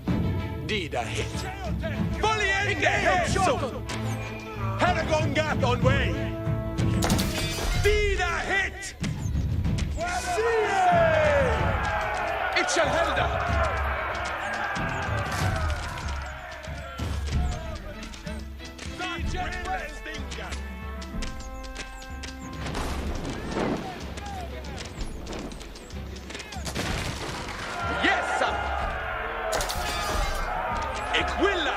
Dida hit. Foliende Heersum. Haragongat on way. Dida hit. It shall Helda. Yes, sir. Equilla.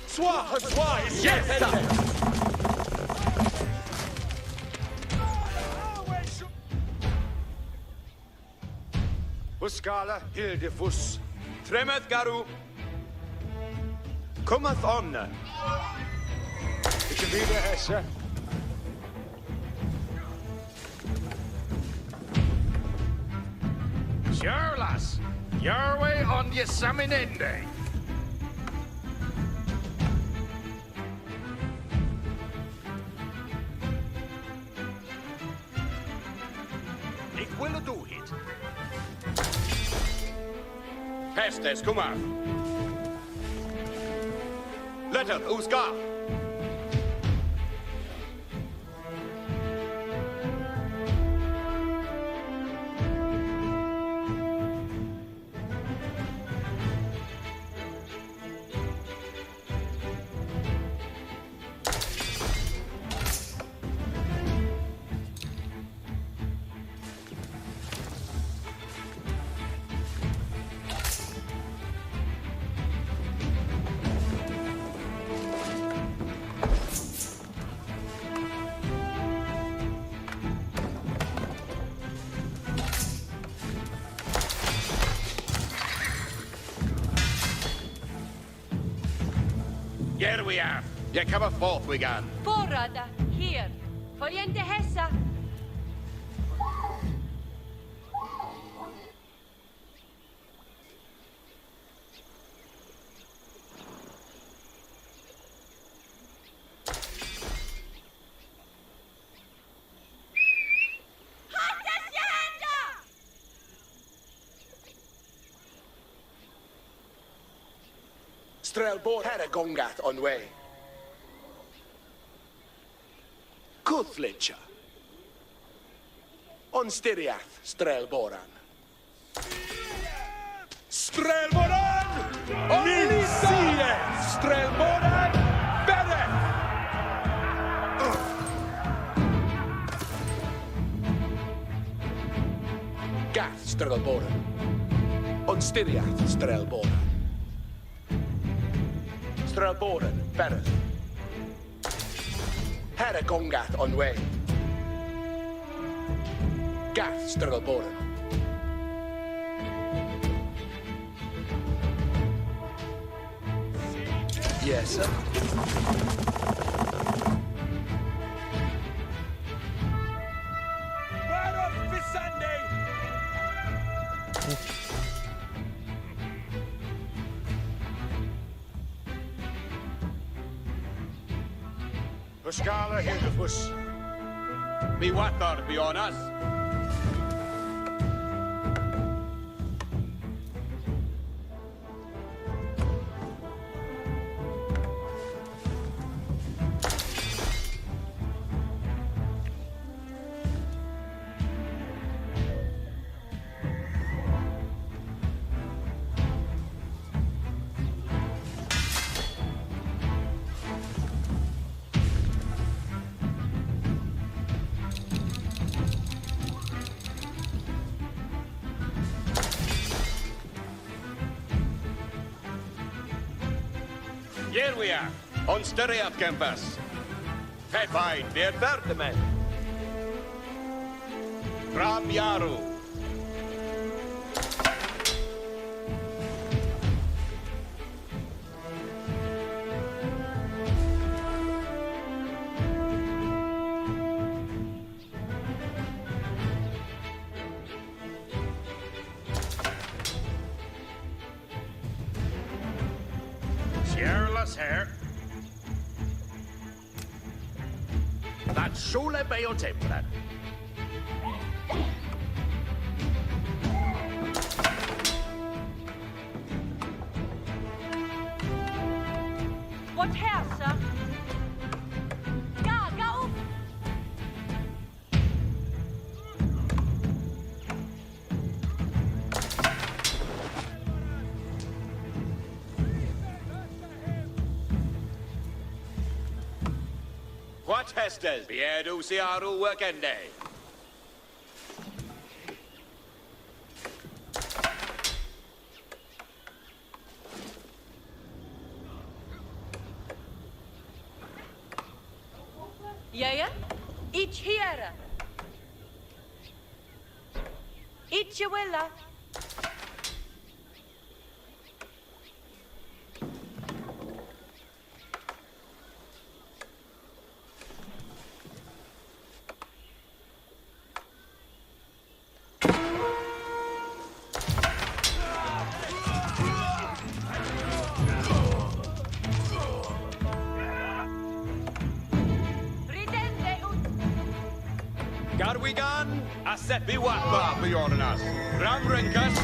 Sois, yes, sir. Vuskala Hildefus. Tremeth Garu. Cometh omne. Ikke videre, Hesse. Sure, lass. Your way on your Saminende. Ik wil het doen, hit. Pestes, kom af. Let het, Uska. Here we are. You come forth, we gan. Forrada, here. Foliente Hessa. Strelbord Haragongat on way. Kuthlicha. On Styriath, Strelboran. Strelboran! On Lysie! Strelboran! Bere! Gath, Strelboran. On Styriath, Strelboran. Strelboren, Bereth. Haragongath on way. Gath, Strelboren. Yes, sir. Where off this Sunday? Vuskala Hildefus. Be what thought be on us? Here we are. Ons styriad campus. Fijn, weer Berteman. Ram Yaru. Hair. That's Shule Bayo Templar. What hair, sir? Ja, go! What Hestes? Biedu Siaru Workende. Ja? Iets hier. Ietsje willa. Garwigan, Aset Biwatba beyond us. Ramrinkas.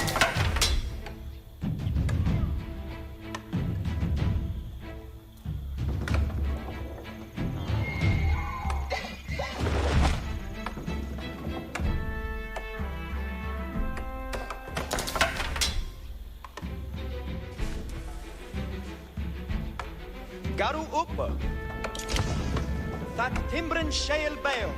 Garu Ukba. That Timbrin Shale Bale.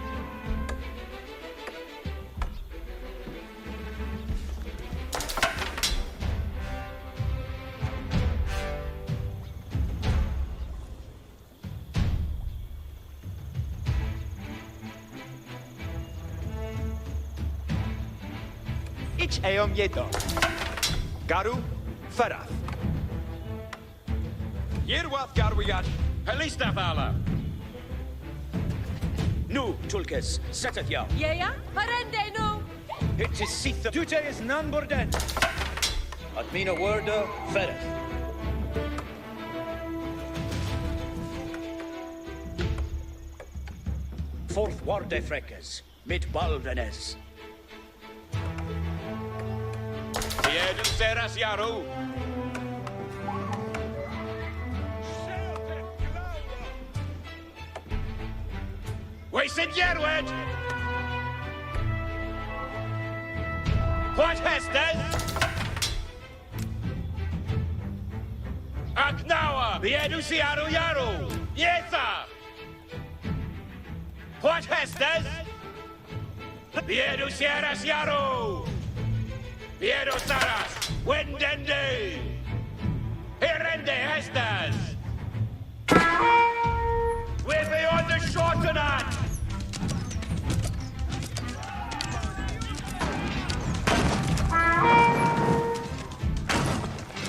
Ich eom yedo. Garu Farath. Yerwath Garwigan. Helistafala. Nu, Tulkes, seteth ya. Ja? Parende nu. It is Sitha. Dute is none borden. At mina worda Farath. Fourth warde frekkes, mit balvenes. Biedu Seras Yaru. Wasted Yerwed! What Hestes? Aknawa! Biedu Siaru Yaru! Yesa! What Hestes? Biedu Sieras Yaru! Biedu Saras! Wendende! Herende Hestes! We're beyond the short tonight!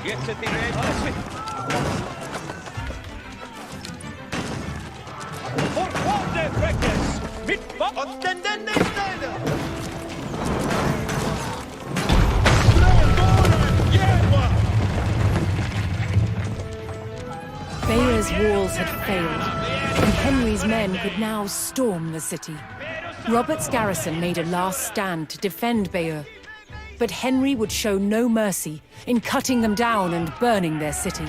Get to the red. For warde frekkes, mit Bob und den Stelle. Bayer's walls had failed, and Henry's men could now storm the city. Robert's garrison made a last stand to defend Bayeux, but Henry would show no mercy in cutting them down and burning their city.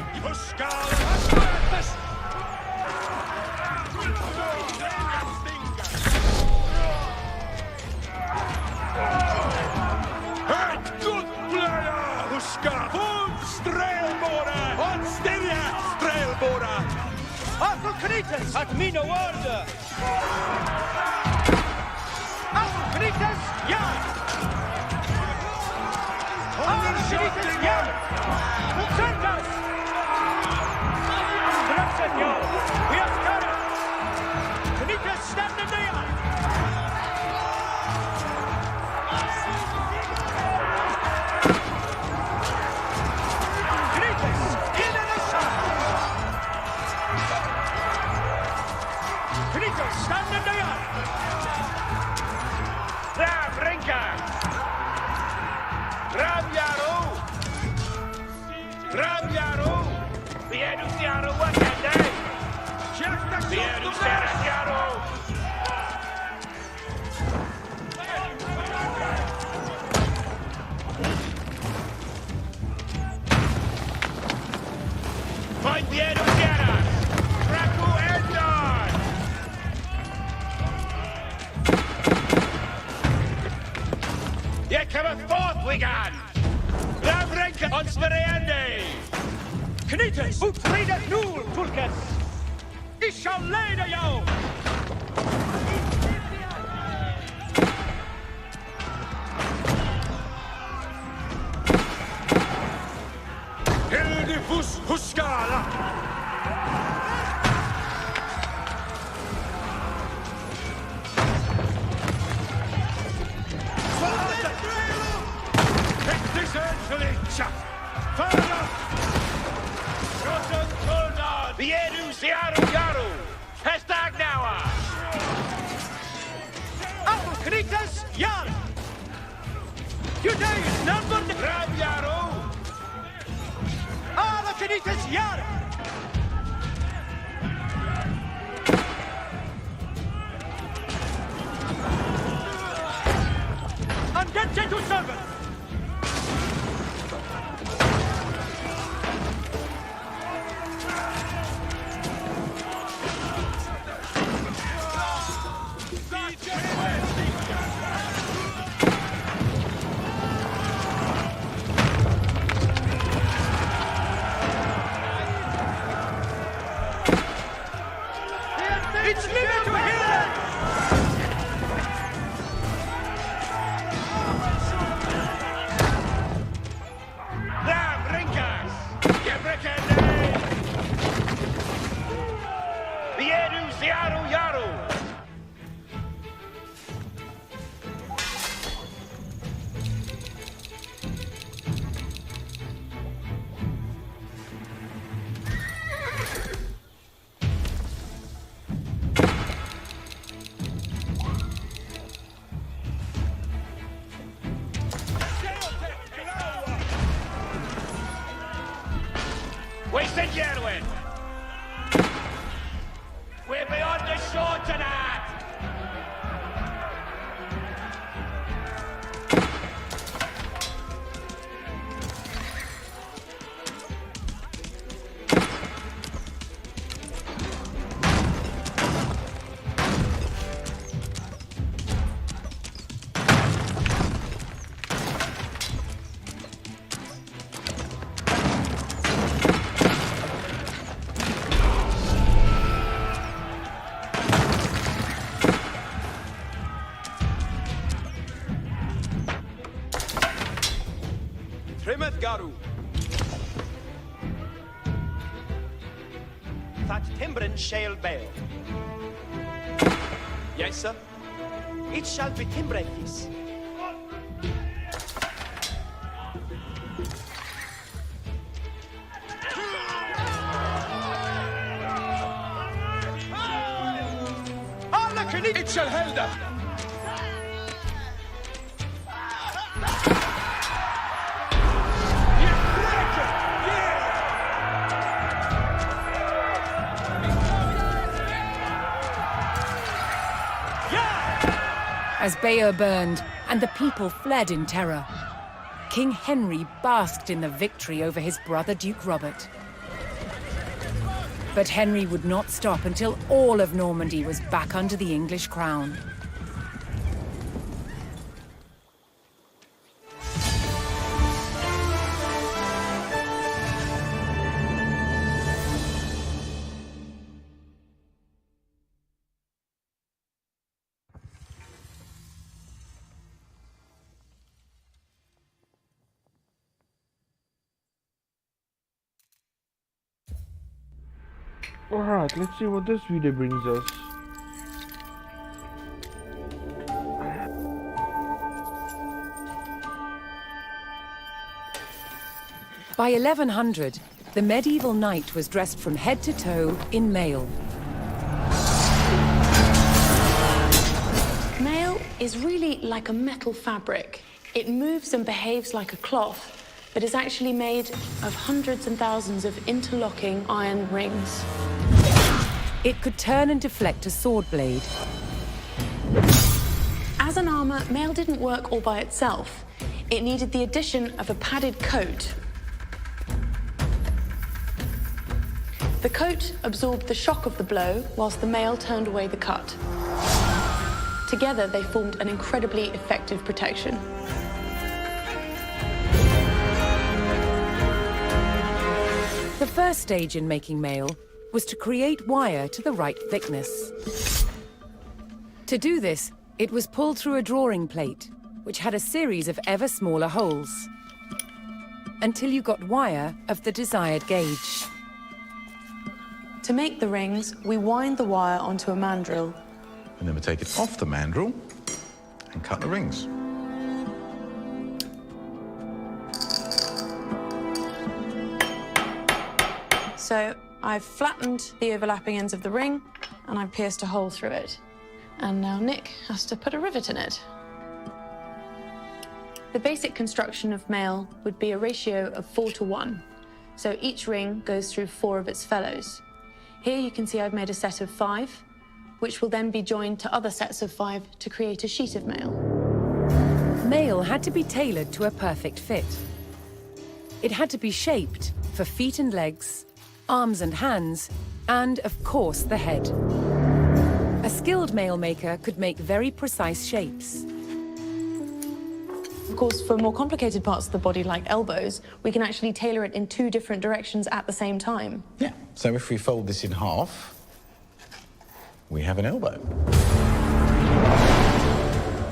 At mina order! Alfritas, ja! Alfritas, ja! Sentas! Gracias, ja! Finito, stand in the yard! There, Brinka! Ramyaru! Ramyaru! Biedu Siaru Wakande! Biedu Siaru! Find Biedu Siaru! Raku Endon! Yet cometh forth, Wigan! Lavrenka on Speriende! Knites, ut ridet nul, Turkes! Ich shall lay the yo! Hildifus Huskala! Biedu Siaru Yaru! Hestagnawa! Au, Knites, yard! Today is number... Ram Yaru! Ah, the Knites, yard! Andente to servant! It's limit to healing! There, Brinkas! Yebrekende! Biedu Siaru Yaru! Wasted Yerwin! We're beyond the shore tonight! Trimeth Garu! That Timbrin shall bail. Yes, sir? It shall be Timbrethis. It shall held up! As Bayeux burned and the people fled in terror, King Henry basked in the victory over his brother Duke Robert. But Henry would not stop until all of Normandy was back under the English crown. Alright, let's see what this video brings us. By 1100, the medieval knight was dressed from head to toe in mail. Mail is really like a metal fabric. It moves and behaves like a cloth, but is actually made of hundreds and thousands of interlocking iron rings. It could turn and deflect a sword blade. As an armor, mail didn't work all by itself. It needed the addition of a padded coat. The coat absorbed the shock of the blow, whilst the mail turned away the cut. Together, they formed an incredibly effective protection. The first stage in making mail was to create wire to the right thickness. To do this, it was pulled through a drawing plate, which had a series of ever smaller holes, until you got wire of the desired gauge. To make the rings, we wind the wire onto a mandrel. And then we take it off the mandrel and cut the rings. So I've flattened the overlapping ends of the ring, and I've pierced a hole through it. And now Nick has to put a rivet in it. The basic construction of mail would be a ratio of 4:1. So each ring goes through 4 of its fellows. Here you can see I've made a set of 5, which will then be joined to other sets of 5 to create a sheet of mail. Mail had to be tailored to a perfect fit. It had to be shaped for feet and legs, arms and hands, and, of course, the head. A skilled mail maker could make very precise shapes. Of course, for more complicated parts of the body, like elbows, we can actually tailor it in 2 different directions at the same time. Yeah, so if we fold this in half, we have an elbow.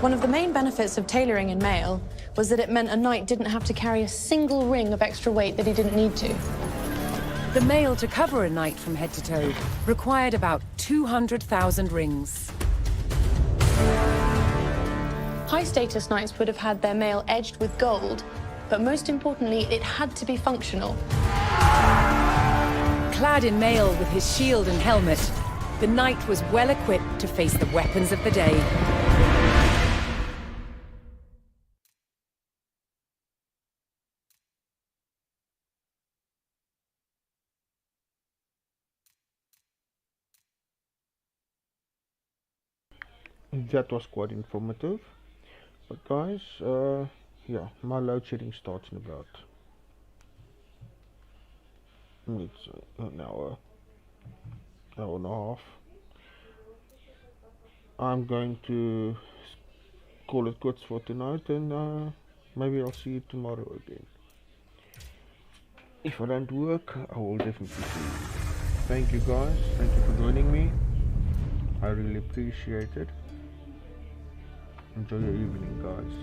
One of the main benefits of tailoring in mail was that it meant a knight didn't have to carry a single ring of extra weight that he didn't need to. The mail to cover a knight from head to toe required about 200,000 rings. High-status knights would have had their mail edged with gold, but most importantly, it had to be functional. Clad in mail with his shield and helmet, the knight was well equipped to face the weapons of the day. That was quite informative. But guys, yeah, my load shedding starts in about it's an hour and a half. I'm going to call it quits for tonight, and maybe I'll see you tomorrow again. If I don't work, I will definitely see you. Thank you guys, thank you for joining me. I really appreciate it. Enjoy your evening, guys.